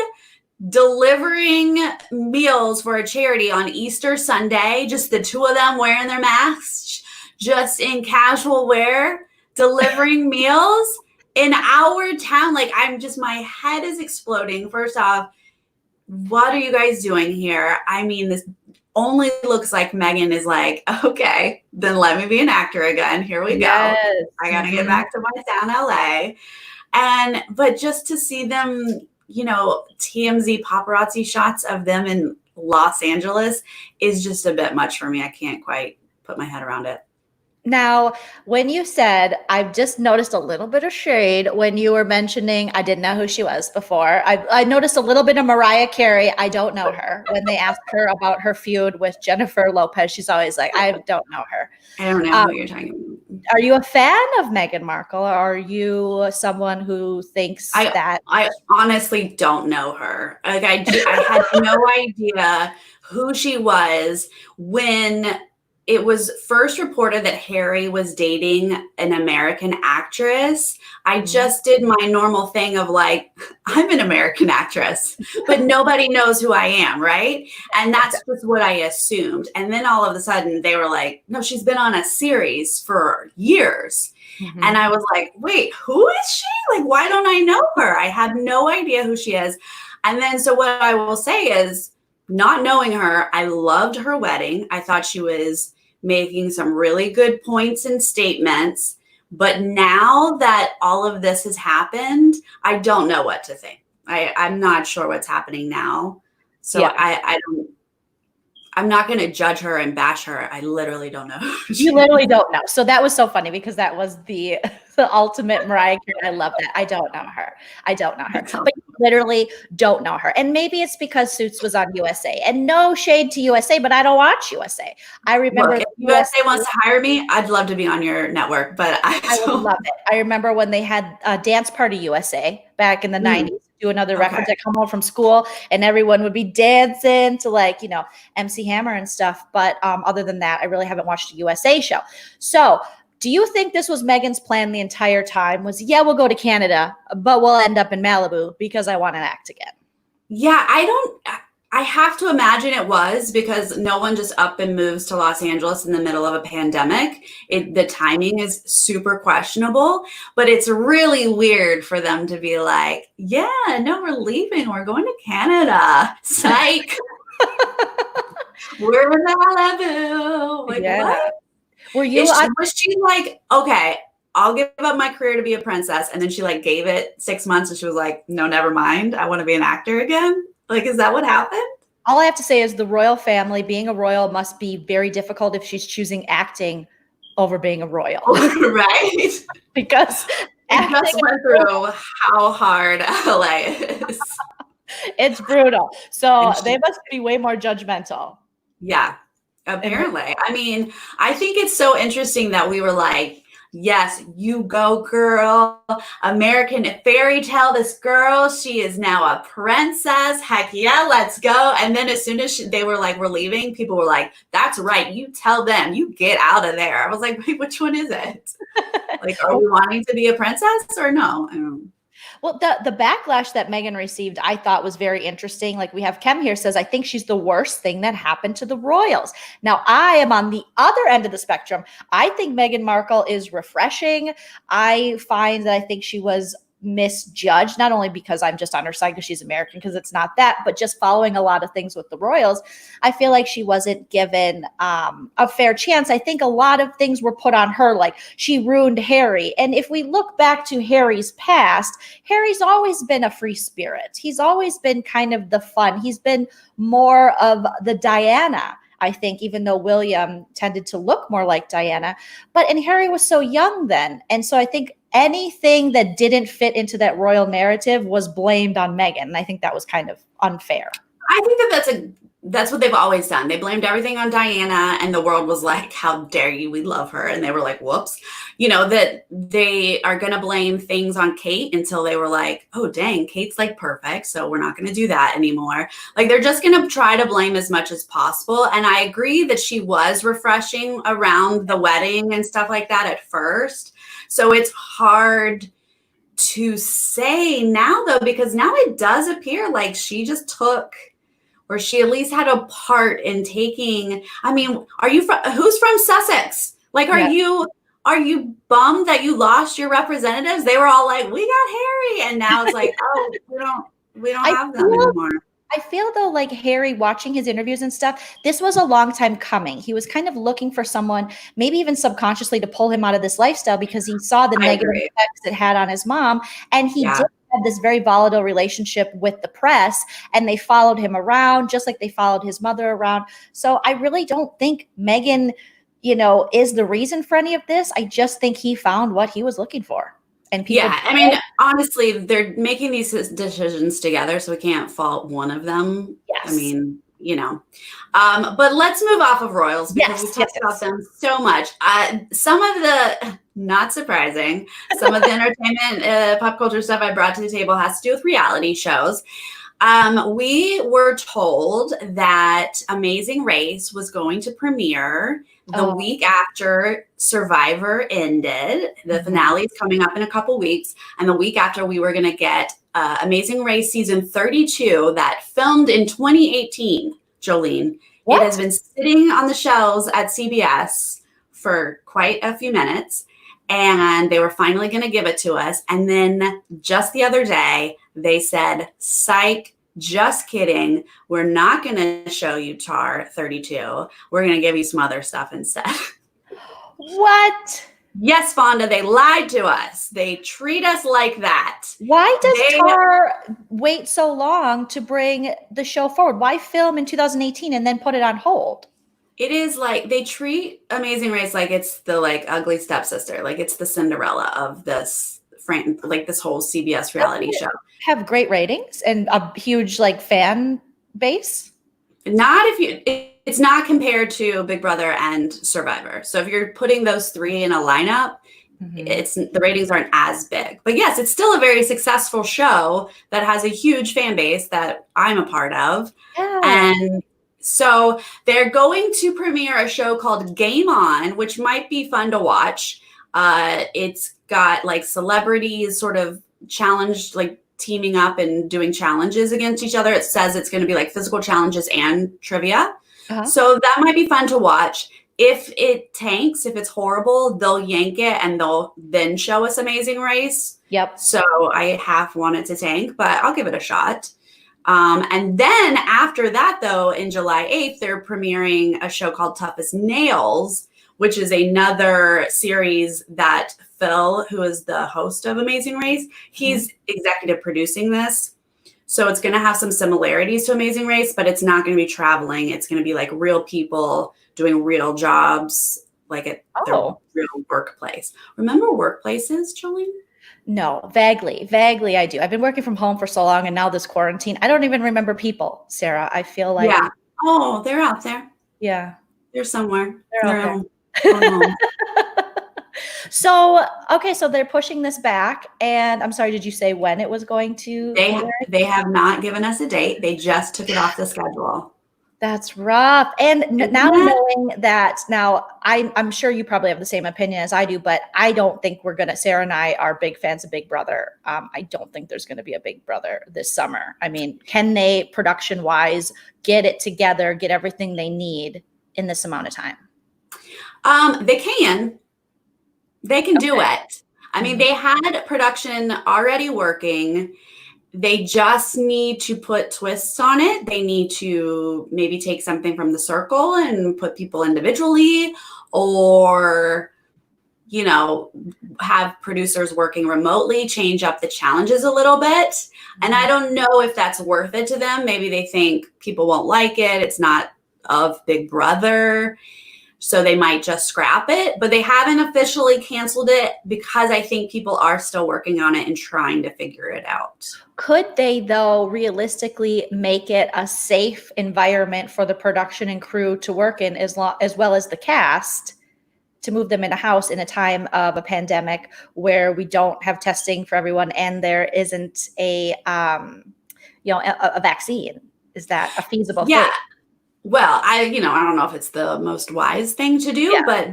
delivering meals for a charity on Easter Sunday. Just the two of them wearing their masks, just in casual wear, delivering meals in our town. Like, my head is exploding. First off, what are you guys doing here? I mean, this only looks like Megan is like, okay, then let me be an actor again. Here we go. Yes. I got to get back to my town, LA. But just to see them, TMZ paparazzi shots of them in Los Angeles is just a bit much for me. I can't quite put my head around it. Now, when you said, I've just noticed a little bit of shade when you were mentioning, I didn't know who she was before. I noticed a little bit of Mariah Carey. I don't know her. When they asked her about her feud with Jennifer Lopez, she's always like, I don't know her. I don't know who you're talking about. Are you a fan of Meghan Markle? Or are you someone who thinks that? I honestly don't know her. Like, I had no idea who she was when it was first reported that Harry was dating an American actress. I just did my normal thing of like, I'm an American actress, but nobody knows who I am, right? And that's just what I assumed. And then all of a sudden they were like, no, she's been on a series for years. Mm-hmm. And I was like, wait, who is she? Like, why don't I know her? I have no idea who she is. And then, so what I will say is, not knowing her, I loved her wedding. I thought she was making some really good points and statements. But now that all of this has happened, I don't know what to think. I'm not sure what's happening now. So yeah. I'm not going to judge her and bash her. I literally don't know. You literally don't know. So that was so funny because that was the ultimate Mariah Carey. I love that. I don't know her. But you literally don't know her. And maybe it's because Suits was on USA. And no shade to USA, but I don't watch USA. I remember if USA wants to hire me, I'd love to be on your network, but I would love it. I remember when they had Dance Party USA back in the 90s. Do another reference. I come home from school and everyone would be dancing to MC Hammer and stuff. But other than that, I really haven't watched a USA show. So do you think this was Meghan's plan the entire time? Was, we'll go to Canada, but we'll end up in Malibu because I want to act again? Yeah, I have to imagine it was, because no one just up and moves to Los Angeles in the middle of a pandemic. The timing is super questionable, but it's really weird for them to be like, we're leaving. We're going to Canada. Psych. We're in Malibu. Like, what? Was she like, okay, I'll give up my career to be a princess. And then she gave it 6 months and she was like, no, never mind. I want to be an actor again. Like, is that what happened? All I have to say is the royal family, being a royal must be very difficult if she's choosing acting over being a royal. Right. Because I just went through how hard LA is. It's brutal. So they must be way more judgmental. Yeah, apparently. I mean, I think it's so interesting that we were like, yes, you go, girl. American fairy tale, this girl, she is now a princess. Heck yeah, let's go. And then as soon as they were like, we're leaving, people were like, that's right. You tell them, you get out of there. I was like, wait, which one is it? Like, are we wanting to be a princess or no? I don't know. Well, the backlash that Meghan received, I thought was very interesting. Like, we have Kem here says, I think she's the worst thing that happened to the royals. Now, I am on the other end of the spectrum. I think Meghan Markle is refreshing. I find that I think she was misjudged, not only because I'm just on her side because she's American, because it's not that, but just following a lot of things with the royals. I feel like she wasn't given a fair chance. I think a lot of things were put on her, like she ruined Harry. And if we look back to Harry's past, Harry's always been a free spirit. He's always been kind of the fun. He's been more of the Diana, I think, even though William tended to look more like Diana. And Harry was so young then. And so I think anything that didn't fit into that royal narrative was blamed on Meghan. And I think that was kind of unfair. I think that's what they've always done. They blamed everything on Diana and the world was like, how dare you? We love her. And they were like, whoops. That they are going to blame things on Kate until they were like, oh, dang, Kate's like perfect. So we're not going to do that anymore. Like, they're just going to try to blame as much as possible. And I agree that she was refreshing around the wedding and stuff like that at first. So it's hard to say now, though, because now it does appear like she just took, or she at least had a part in taking. I mean, who's from Sussex? Like, are you bummed that you lost your representatives? They were all like, we got Harry. And now it's like, oh, we don't have them anymore. I feel though, like Harry, watching his interviews and stuff, this was a long time coming. He was kind of looking for someone, maybe even subconsciously, to pull him out of this lifestyle because he saw the negative effects it had on his mom. And he did have this very volatile relationship with the press, and they followed him around just like they followed his mother around. So I really don't think Meghan, is the reason for any of this. I just think he found what he was looking for. And people, I mean, honestly, they're making these decisions together, so we can't fault one of them. Yes. I mean, but let's move off of royals because we talked about them so much. Some of the, not surprising, some of the entertainment, pop culture stuff I brought to the table has to do with reality shows. We were told that Amazing Race was going to premiere the week after Survivor ended. The finale is coming up in a couple weeks. And the week after, we were going to get Amazing Race season 32 that filmed in 2018, Jolene. What? It has been sitting on the shelves at CBS for quite a few minutes. And they were finally going to give it to us. And then just the other day, they said, psych, just kidding. We're not going to show you TAR 32. We're going to give you some other stuff instead. What? Yes, Fonda, they lied to us. They treat us like that. Why does TAR wait so long to bring the show forward? Why film in 2018 and then put it on hold? It is like they treat Amazing Race like it's the ugly stepsister, like it's the Cinderella of this this whole CBS reality show. Have great ratings and a huge fan base. It's not compared to Big Brother and Survivor. So if you're putting those three in a lineup, the ratings aren't as big. But yes, it's still a very successful show that has a huge fan base that I'm a part of. Yeah. And so they're going to premiere a show called Game On, which might be fun to watch. It's got celebrities sort of challenged, teaming up and doing challenges against each other. It says it's going to be physical challenges and trivia. So that might be fun to watch. If it tanks, if it's horrible, they'll yank it and they'll then show us Amazing Race. Yep. So I half want it to tank, but I'll give it a shot. And then after that, though, in July 8th, they're premiering a show called Toughest Nails, which is another series that Phil, who is the host of Amazing Race, he's executive producing this. So it's going to have some similarities to Amazing Race, but it's not going to be traveling. It's going to be real people doing real jobs, at their real workplace. Remember workplaces, Jolene? No, vaguely I do. I've been working from home for so long, and now this quarantine, I don't even remember people, Sarah. I feel like. Yeah. Oh, they're out there. Yeah. They're somewhere. They're out there. So they're pushing this back, and I'm sorry, did you say when it was going to? They have not given us a date. They just took it off the schedule. That's rough. And now knowing that, I'm sure you probably have the same opinion as I do, but I don't think Sarah and I are big fans of Big Brother. I don't think there's going to be a Big Brother this summer. I mean, can they production wise get it together, get everything they need in this amount of time? They can do it. I mean, they had production already working. They just need to put twists on it. They need to maybe take something from The Circle and put people individually, or, have producers working remotely, change up the challenges a little bit. And I don't know if that's worth it to them. Maybe they think people won't like it. It's not of Big Brother. So they might just scrap it, but they haven't officially canceled it because I think people are still working on it and trying to figure it out. Could they, though, realistically make it a safe environment for the production and crew to work in, as well as the cast, to move them in a house in a time of a pandemic where we don't have testing for everyone and there isn't a vaccine? Is that a feasible thing? Well, I don't know if it's the most wise thing to do, but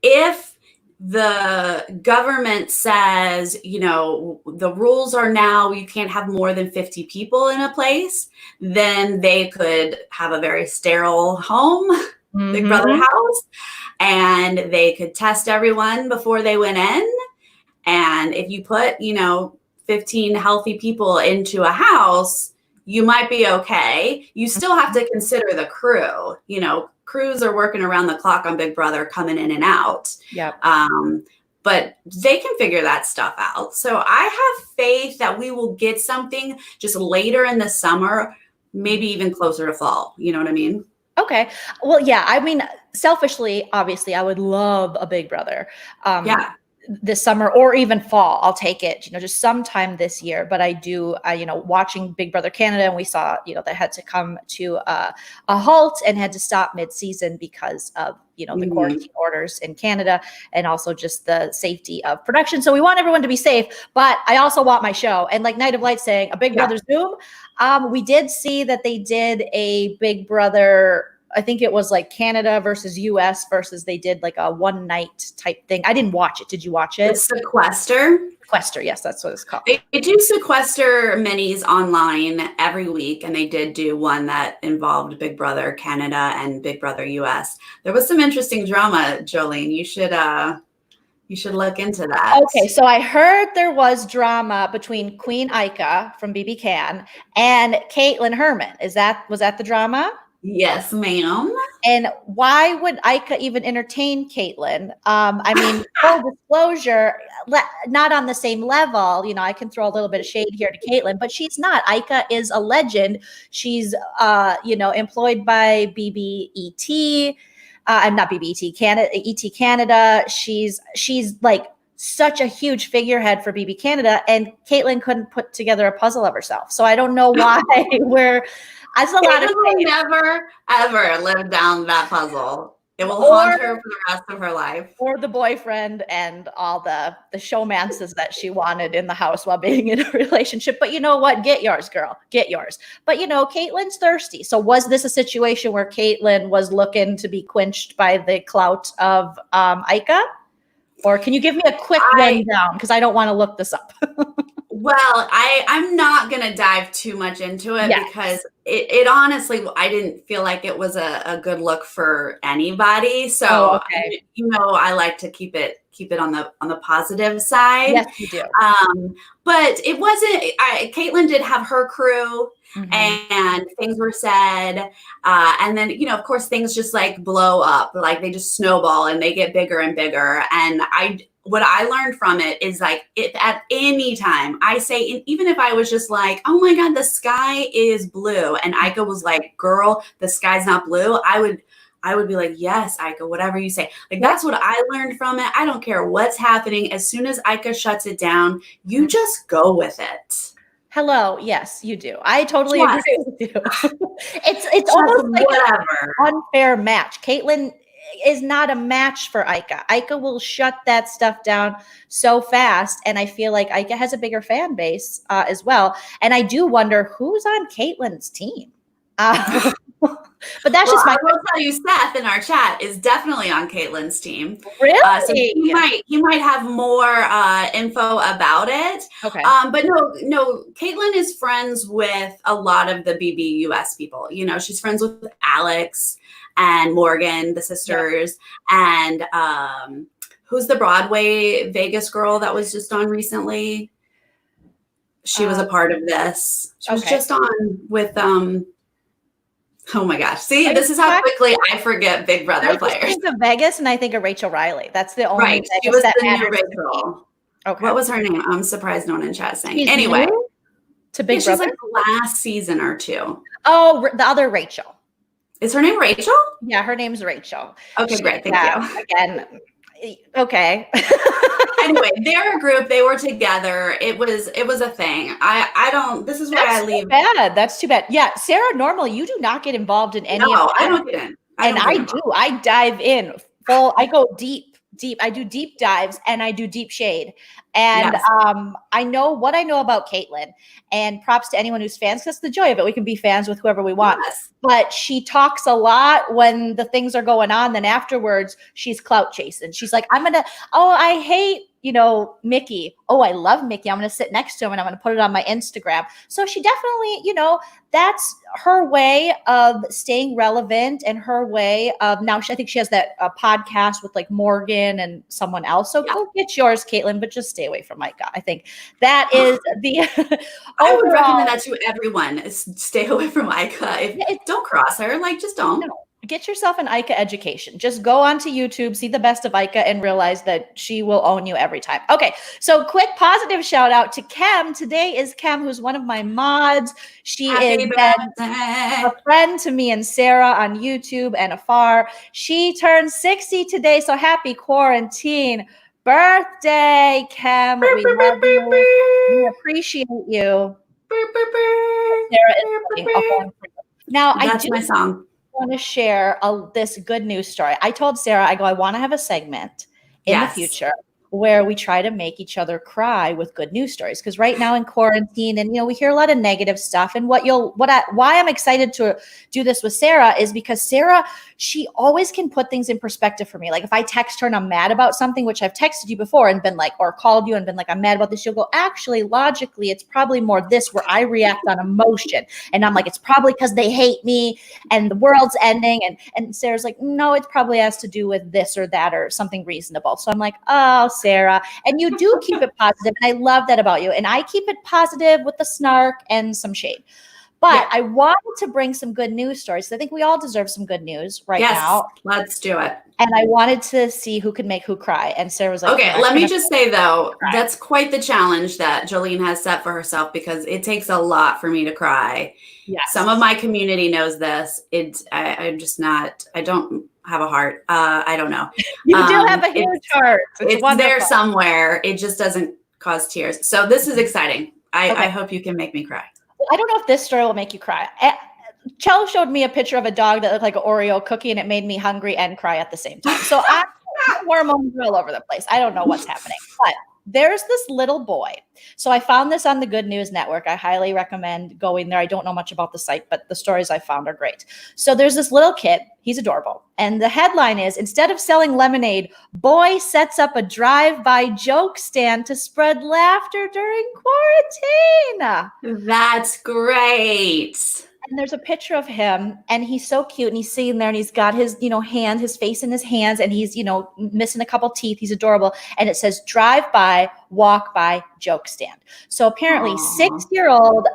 if the government says, the rules are now you can't have more than 50 people in a place, then they could have a very sterile home, Big Brother house, and they could test everyone before they went in. And if you put, 15 healthy people into a house, you might be okay. You still have to consider the crew. Crews are working around the clock on Big Brother, coming in and out. Yep. But they can figure that stuff out. So I have faith that we will get something just later in the summer, maybe even closer to fall. You know what I mean? Okay. Well, yeah. I mean, selfishly, obviously, I would love a Big Brother. This summer or even fall, I'll take it, just sometime this year. But I do, watching Big Brother Canada, and we saw, they had to come to a halt and had to stop mid-season because of, the quarantine orders in Canada and also just the safety of production. So we want everyone to be safe, but I also want my show. And like Night of Light saying, a Big Brother Zoom, we did see that they did a Big Brother, I think it was like Canada versus US versus they did like a one night type thing. I didn't watch it. Did you watch it? The sequester. Sequester, yes, that's what it's called. They do sequester minis online every week, and they did do one that involved Big Brother Canada and Big Brother US. There was some interesting drama, Jolene. You should look into that. Okay, so I heard there was drama between Queen Ica from BB Can and Caitlin Herman. Was that the drama? Yes, ma'am. And why would Ica even entertain Caitlin? I mean, full disclosure, not on the same level. I can throw a little bit of shade here to Caitlin, but she's not. Ica is a legend. She's, employed by BBET, not BBET Canada, ET Canada. She's like such a huge figurehead for BB Canada, and Caitlin couldn't put together a puzzle of herself. So I don't know why That's a lot of will never, ever live down that puzzle. It will haunt her for the rest of her life. Or the boyfriend and all the showmances that she wanted in the house while being in a relationship. But you know what? Get yours, girl. Get yours. But, Caitlin's thirsty. So was this a situation where Caitlin was looking to be quenched by the clout of Ica? Or can you give me a quick rundown? Because I don't want to look this up. Well, I'm not going to dive too much into it because it honestly, I didn't feel like it was a good look for anybody. So, I like to keep it on the positive side. Yes, you do. But it wasn't, Caitlin did have her crew and things were said. And then, of course, things just like blow up, like they just snowball and they get bigger and bigger. And what I learned from it is like if at any time I say, even if I was just like, oh my God, the sky is blue. And Ica was like, girl, the sky's not blue. I would be like, yes, Ica, whatever you say. Like, that's what I learned from it. I don't care what's happening. As soon as Ica shuts it down, you just go with it. Hello. Yes, you do. I totally agree with you. It's almost like an unfair match. Caitlin is not a match for Ica. Ica will shut that stuff down so fast. And I feel like Ica has a bigger fan base as well. And I do wonder who's on Caitlin's team. But that's just I will tell you, Seth in our chat is definitely on Caitlin's team. Really? So he might have more info about it. Okay. But no, Caitlin is friends with a lot of the BBUS people. She's friends with Alex and Morgan, the sisters, and who's the Broadway Vegas girl that was just on recently? She was a part of this. She was just on with oh my gosh. See, this is how quickly I forget Big Brother players. I think of Vegas and I think of Rachel Riley. That's the only Vegas she was that matters. Rachel. Okay. What was her name? I'm surprised no one in chat is saying. Anyway. To Big Brother? She's like last season or two. Oh, the other Rachel. Is her name Rachel? Yeah, her name's Rachel. Okay, great. Thank you. Again, okay. Anyway, they're a group. They were together. It was a thing. I don't. This is where I leave. That's too bad. Yeah, Sarah. Normally, you do not get involved in any. No, I don't get in. I do. I dive in full. I go deep deep. I do deep dives and I do deep shade. And Yes. I know what I know about Caitlin, and props to anyone who's fans. That's the joy of it. We can be fans with whoever we want. Yes. But she talks a lot when the things are going on. Then afterwards, she's clout chasing. She's like, I hate, Mickey. Oh, I love Mickey. I'm going to sit next to him and I'm going to put it on my Instagram. So she definitely, that's her way of staying relevant and her way of now. I think she has that podcast with like Morgan and someone else. So go get yours, Caitlin, but just stay away from Micah. I think that is the. I would recommend that to everyone. Stay away from Micah. Don't cross her. Like, just don't. No. Get yourself an Ica education. Just go onto YouTube, see the best of Ica, and realize that she will own you every time. Okay, so quick positive shout out to Kem. Today is Kem, who's one of my mods. She is a friend to me and Sarah on YouTube and afar. She turned 60 today, so happy quarantine birthday, Kem. We love you. We appreciate you. Sarah is playing a horn for you. Now, that's my song. Want to share this good news story. I told Sarah, I want to have a segment in the future where we try to make each other cry with good news stories. Because right now in quarantine, and we hear a lot of negative stuff. And why I'm excited to do this with Sarah is because Sarah, she always can put things in perspective for me. Like if I text her and I'm mad about something, which I've texted you before and been like, or called you and been like, I'm mad about this. She'll go, actually, logically, it's probably more this, where I react on emotion. And I'm like, it's probably because they hate me and the world's ending. And Sarah's like, no, it probably has to do with this or that or something reasonable. So I'm like, oh, Sarah. And you do keep it positive. And I love that about you. And I keep it positive with the snark and some shade. But I wanted to bring some good news stories. I think we all deserve some good news now. Yes, let's do it. And I wanted to see who could make who cry. And Sarah was like, okay, let me just say, though, that's quite the challenge that Joleen has set for herself, because it takes a lot for me to cry. Yes. Some of my community knows this. I'm just not, I don't have a heart. I don't know. You do have a huge heart. It's there somewhere. It just doesn't cause tears. So this is exciting. I hope you can make me cry. I don't know if this story will make you cry. Chell showed me a picture of a dog that looked like an Oreo cookie, and it made me hungry and cry at the same time. So hormones are all over the place. I don't know what's happening, but there's this little boy. So I found this on the Good News Network. I highly recommend going there. I don't know much about the site, but the stories I found are great. So there's this little kid. He's adorable. And the headline is, instead of selling lemonade, boy sets up a drive-by joke stand to spread laughter during quarantine. That's great. And there's a picture of him, and he's so cute, and he's sitting there, and he's got his, hand, his face in his hands, and he's, missing a couple teeth. He's adorable. And it says, drive by, walk by, joke stand. So apparently 6-year-old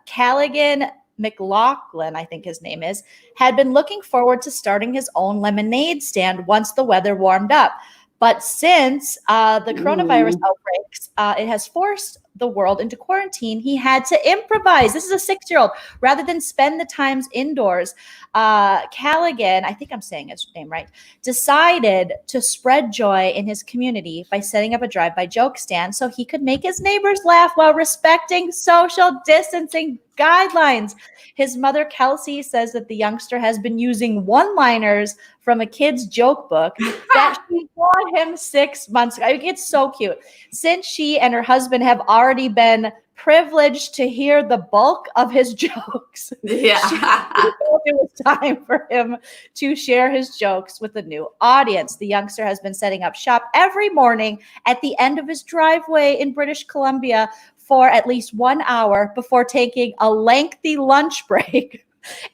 Callaghan McLaughlin, I think his name is, had been looking forward to starting his own lemonade stand once the weather warmed up. But since the coronavirus outbreaks, it has forced the world into quarantine, he had to improvise. This is a 6-year-old. Rather than spend the times indoors, Callaghan, I think I'm saying his name right, decided to spread joy in his community by setting up a drive-by joke stand so he could make his neighbors laugh while respecting social distancing guidelines. His mother, Kelsey, says that the youngster has been using one-liners from a kid's joke book that she bought him 6 months ago. It's so cute. Since she and her husband have already been privileged to hear the bulk of his jokes, yeah, she felt it was time for him to share his jokes with a new audience. The youngster has been setting up shop every morning at the end of his driveway in British Columbia for at least 1 hour before taking a lengthy lunch break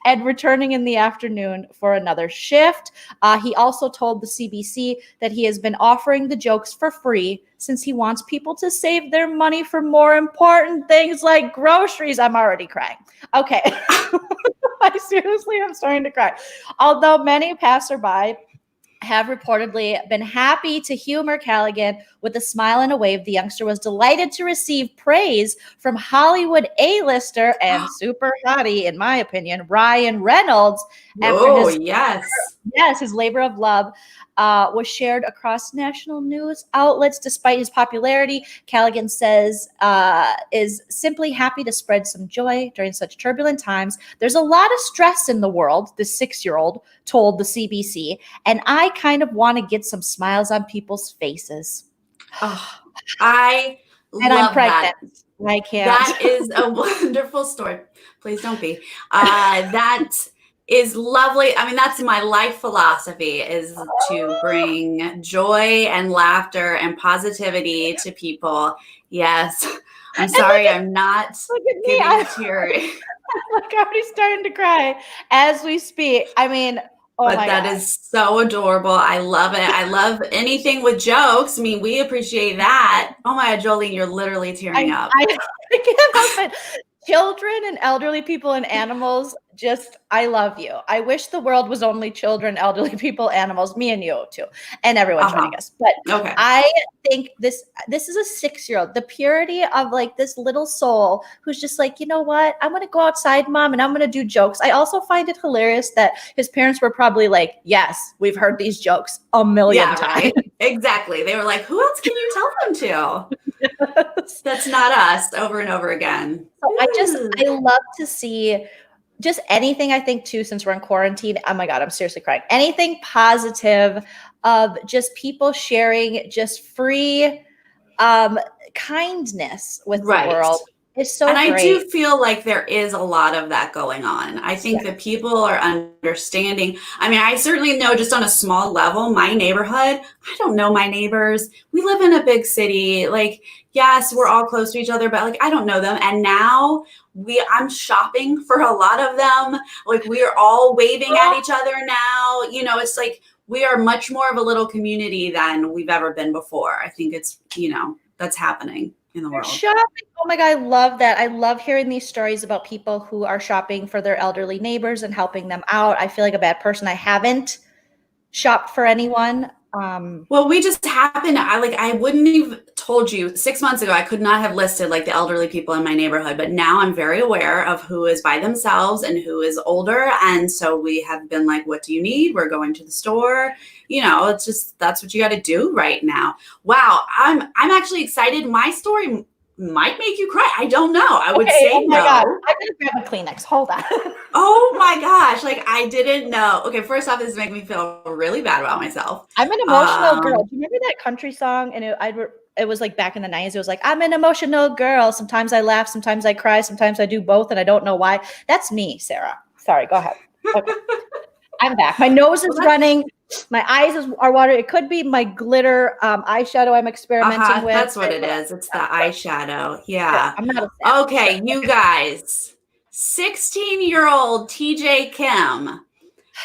and returning in the afternoon for another shift. He also told the CBC that he has been offering the jokes for free since he wants people to save their money for more important things like groceries. I'm already crying. Okay. I seriously am starting to cry. Although many passerby have reportedly been happy to humor Callaghan with a smile and a wave, the youngster was delighted to receive praise from Hollywood A-lister and super hottie, in my opinion, Ryan Reynolds, after his labor of love was shared across national news outlets. Despite his popularity, Callaghan says is simply happy to spread some joy during such turbulent times. There's a lot of stress in the world, the 6-year-old told the CBC, and I kind of want to get some smiles on people's faces. Oh, I and love I'm pregnant. that. I can't. That is a wonderful story. Please don't be. That is lovely. I mean, that's my life philosophy, is to bring joy and laughter and positivity to people. Yes. I'm sorry, I'm not getting teary. I'm already starting to cry as we speak. I mean, but that is so adorable. I love it. I love anything with jokes. I mean, we appreciate that. Oh my God, Joleen, you're literally tearing up. I can't help it. Children and elderly people and animals, just, I love you. I wish the world was only children, elderly people, animals, me and you too, and everyone joining us. But I think this is a 6-year-old. The purity of like this little soul who's just like, you know what? I'm going to go outside, Mom, and I'm going to do jokes. I also find it hilarious that his parents were probably like, yes, we've heard these jokes a million times. Right? Exactly. They were like, who else can you tell them to? That's not us, over and over again. So I love to see just anything, I think too, since we're in quarantine. Oh my God, I'm seriously crying. Anything positive of just people sharing just free kindness with the world. It's so great. I do feel like there is a lot of that going on. I think that people are understanding. I mean, I certainly know just on a small level, my neighborhood, I don't know my neighbors. We live in a big city. Like, yes, we're all close to each other, but like, I don't know them. And now I'm shopping for a lot of them. Like, we are all waving at each other now. You know, it's like, we are much more of a little community than we've ever been before. I think it's, that's happening in the world. Shopping. Oh my God, I love that. I love hearing these stories about people who are shopping for their elderly neighbors and helping them out. I feel like a bad person. I haven't shopped for anyone. Well, we just happened. I wouldn't have told you 6 months ago. I could not have listed like the elderly people in my neighborhood, but now I'm very aware of who is by themselves and who is older. And so we have been like, what do you need? We're going to the store. It's just, that's what you got to do right now. Wow. I'm actually excited. My story might make you cry. I don't know. I would say oh my God. I'm going to grab a Kleenex. Hold on. Oh my gosh. Like, I didn't know. Okay. First off, this is making me feel really bad about myself. I'm an emotional girl. Do you remember that country song? And it was like back in the 90s. It was like, I'm an emotional girl. Sometimes I laugh. Sometimes I cry. Sometimes I do both. And I don't know why. That's me, Sarah. Sorry. Go ahead. Okay. I'm back. My nose is running. My eyes are watering. It could be my glitter eyeshadow I'm experimenting with. That's what it is. It's the eyeshadow. Yeah. I'm not okay, you guys. 16-year-old TJ Kim,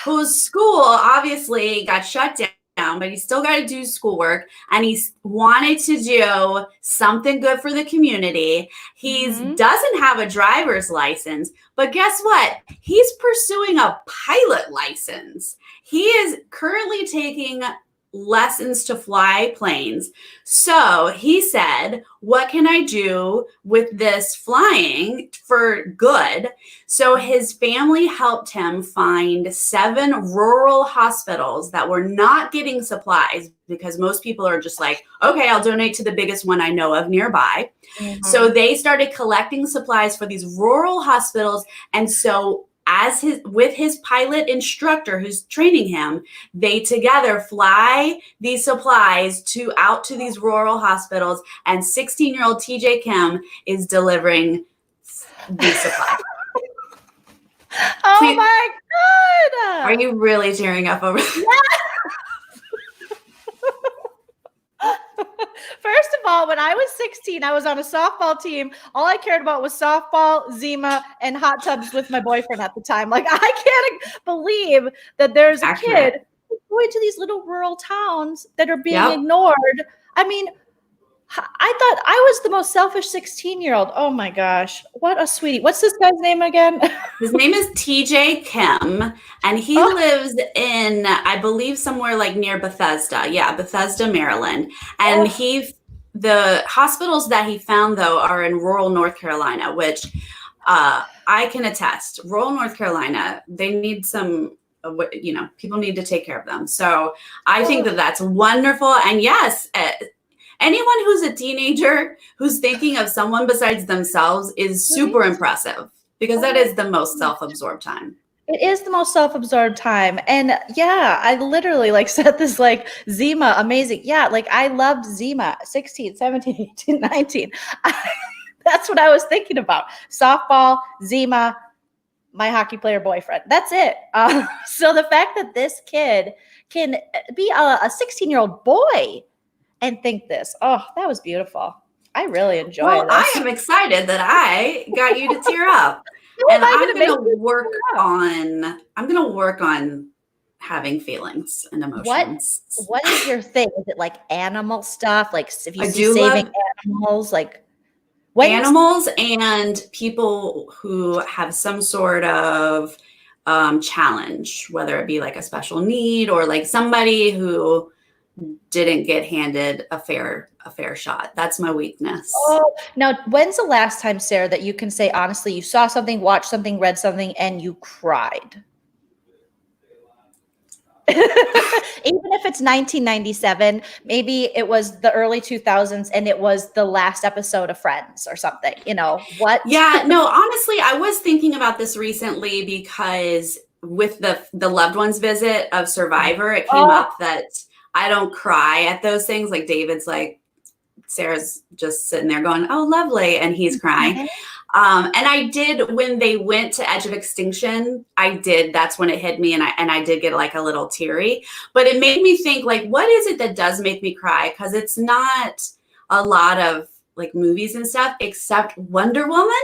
whose school obviously got shut down, but he's still got to do schoolwork, and he's wanted to do something good for the community. He doesn't have a driver's license, but guess what? He's pursuing a pilot license. He is currently taking lessons to fly planes. So he said, what can I do with this flying for good? So his family helped him find 7 rural hospitals that were not getting supplies, because most people are just like, okay, I'll donate to the biggest one I know of nearby. So they started collecting supplies for these rural hospitals. And so with his pilot instructor who's training him, they together fly these supplies out to these rural hospitals, and 16-year-old TJ Kim is delivering these supplies. Oh my God! Are you really tearing up over this? First of all, when I was 16, I was on a softball team. All I cared about was softball, Zima, and hot tubs with my boyfriend at the time. Like, I can't believe that there's a kid going to these little rural towns that are being ignored. I mean, I thought I was the most selfish 16-year-old. Oh my gosh. What a sweetie. What's this guy's name again? His name is TJ Kim, and he lives in, I believe, somewhere like near Bethesda. Yeah, Bethesda, Maryland. And the hospitals that he found, though, are in rural North Carolina, which I can attest. Rural North Carolina, they need some, people need to take care of them. So I think that that's wonderful. And yes, anyone who's a teenager who's thinking of someone besides themselves is super impressive, because that is the most self-absorbed time. It is the most self-absorbed time. And yeah, I literally like said this like Zima, amazing. Yeah, like I loved Zima, 16, 17, 18, 19. That's what I was thinking about. Softball, Zima, my hockey player boyfriend. That's it. So the fact that this kid can be a 16-year-old boy and think this, oh, that was beautiful. I really enjoy this. I am excited that I got you to tear up. And I'm going to work on having feelings and emotions. What is your thing? Is it like animal stuff? Like if you see saving animals, like animals and people who have some sort of challenge, whether it be like a special need or like somebody who didn't get handed a fair shot. That's my weakness. Oh, now when's the last time, Sarah, that you can say honestly you saw something, watched something, read something, and you cried? Even if it's 1997, maybe it was the early 2000s and it was the last episode of Friends or something, what? Yeah, no, honestly, I was thinking about this recently because with the loved ones visit of Survivor, it came up that I don't cry at those things. Like David's like, Sarah's just sitting there going, oh, lovely. And he's crying. And I did, when they went to Edge of Extinction, that's when it hit me. And I did get like a little teary, but it made me think like, what is it that does make me cry? Cause it's not a lot of like movies and stuff, except Wonder Woman.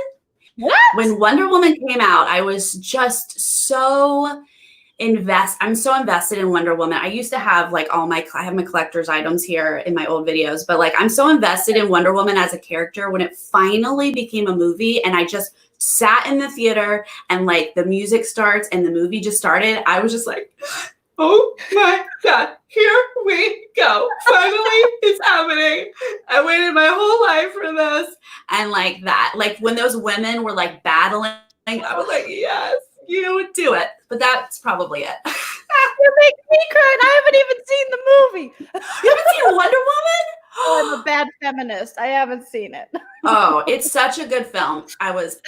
What? When Wonder Woman came out, I was just so I'm so invested in Wonder Woman. I used to have like I have my collector's items here in my old videos, but like I'm so invested in Wonder Woman as a character. When it finally became a movie and I just sat in the theater and like the music starts and the movie just started, I was just like, oh my God, here we go. Finally, it's happening. I waited my whole life for this. And like that, like when those women were like battling, I was like, yes. You do it, but that's probably it. You make me cry. I haven't even seen the movie. You haven't seen Wonder Woman? Oh, I'm a bad feminist. I haven't seen it. Oh, it's such a good film. I was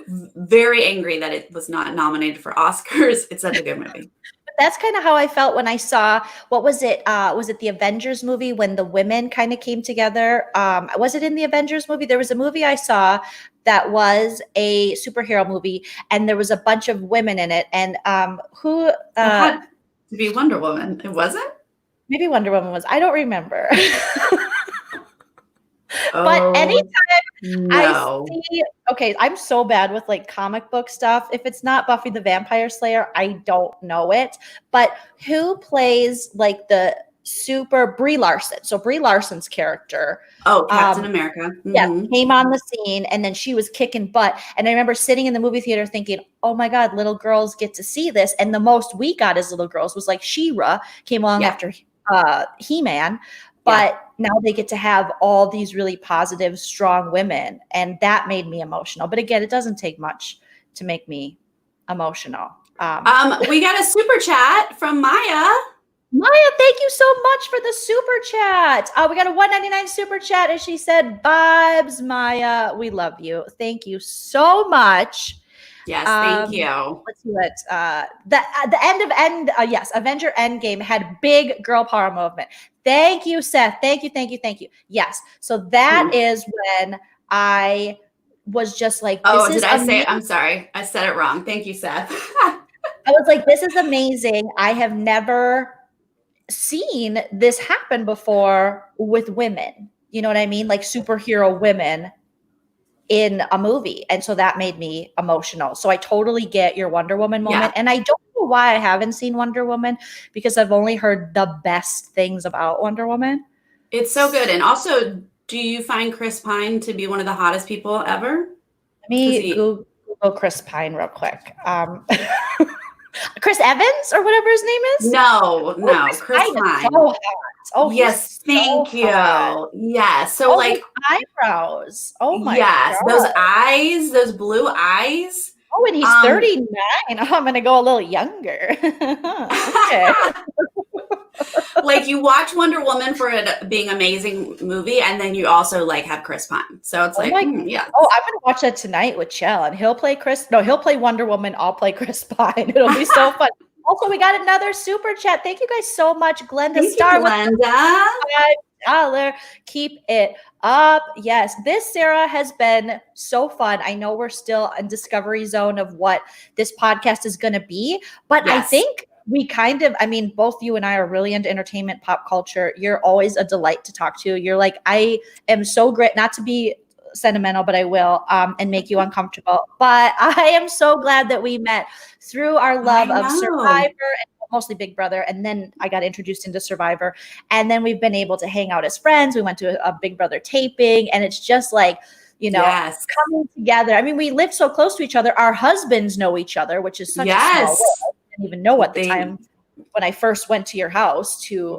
very angry that it was not nominated for Oscars. It's such a good movie. That's kind of how I felt when I saw, what was it? Was it the Avengers movie when the women kind of came together? Was it in the Avengers movie? There was a movie I saw that was a superhero movie and there was a bunch of women in it. And who? It had to be Wonder Woman. It wasn't? Maybe Wonder Woman was. I don't remember. But anytime I see, okay, I'm so bad with like comic book stuff. If it's not Buffy the Vampire Slayer, I don't know it. But who plays like the super Brie Larson? So Brie Larson's character. Oh, Captain America. Mm-hmm. Yeah, came on the scene and then she was kicking butt. And I remember sitting in the movie theater thinking, oh my God, little girls get to see this. And the most we got as little girls was like She-Ra came along after He-Man. But now they get to have all these really positive, strong women. And that made me emotional. But again, it doesn't take much to make me emotional. We got a super chat from Maya. Maya, thank you so much for the super chat. We got a $1.99 super chat. And she said, vibes, Maya. We love you. Thank you so much. Yes, thank you. Let's do it. Yes, Avenger Endgame had big girl power movement. Thank you, Seth. Thank you. Yes. So that is when I was just like, I'm sorry. I said it wrong. Thank you, Seth. I was like, this is amazing. I have never seen this happen before with women. You know what I mean? Like superhero women in a movie. And so that made me emotional. So I totally get your Wonder Woman moment. And I don't know why I haven't seen Wonder Woman, because I've only heard the best things about Wonder Woman. It's so good. And also, do you find Chris Pine to be one of the hottest people ever? Let me Google Chris Pine real quick. Chris Evans or whatever his name is? No, Chris Pine is Pine. so hot. Oh, yes, thank so you. hot. Yeah, so Oh, like his eyebrows. Oh my yes, God. those eyes, those blue eyes. Oh, and he's 39. Oh, I'm gonna go a little younger. Okay. Like you watch Wonder Woman for it being amazing movie, and then you also like have Chris Pine. So it's yeah. Oh, I'm gonna watch that tonight with Chell, and he'll play Wonder Woman. I'll play Chris Pine. It'll be so fun. Also, we got another super chat. Thank you guys so much, Glenda Thank Star. you, Glenda. $5. Keep it up. Yes, this, Sarah, has been so fun. I know we're still in discovery zone of what this podcast is going to be, but I think we both you and I are really into entertainment, pop culture. You're always a delight to talk to. You're like, I am so great, not to be sentimental, but I will, and make you uncomfortable. But I am so glad that we met through our love of Survivor and mostly Big Brother. And then I got introduced into Survivor. And then we've been able to hang out as friends. We went to a Big Brother taping, and it's just like, coming together. I mean, we live so close to each other. Our husbands know each other, which is such a small world. I didn't even know at the time when I first went to your house to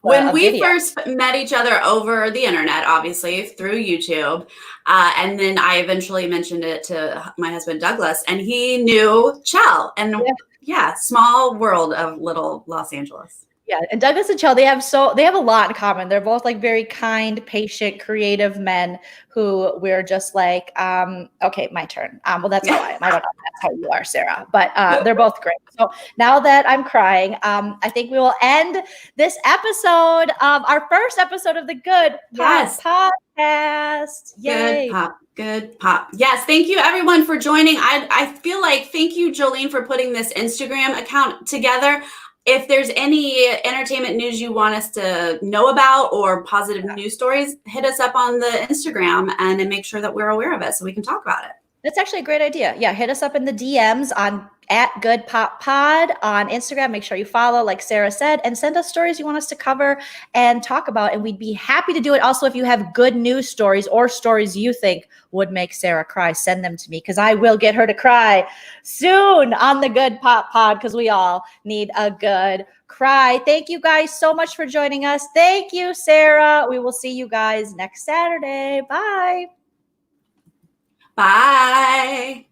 when we first met each other over the internet, obviously through YouTube, and then I eventually mentioned it to my husband Douglas, and he knew Chell, and small world of little Los Angeles. Yeah, and Douglas and Chell, they have a lot in common. They're both like very kind, patient, creative men who we're just like, okay, my turn. Well, that's how I am. I don't know if that's how you are, Sarah, but they're both great. So now that I'm crying, I think we will end this episode of our first episode of the Good Pop Podcast. Yay. Good pop. Yes. Thank you everyone for joining. I feel like thank you, Jolene, for putting this Instagram account together. If there's any entertainment news you want us to know about or positive news stories, hit us up on the Instagram and then make sure that we're aware of it so we can talk about it. That's actually a great idea. Yeah, hit us up in the DMs on @GoodPopPod on Instagram. Make sure you follow, like Sarah said, and send us stories you want us to cover and talk about, and we'd be happy to do it. Also, if you have good news stories or stories you think would make Sarah cry, send them to me because I will get her to cry soon on the Good Pop Pod because we all need a good cry. Thank you guys so much for joining us. Thank you, Sarah. We will see you guys next Saturday. Bye. Bye.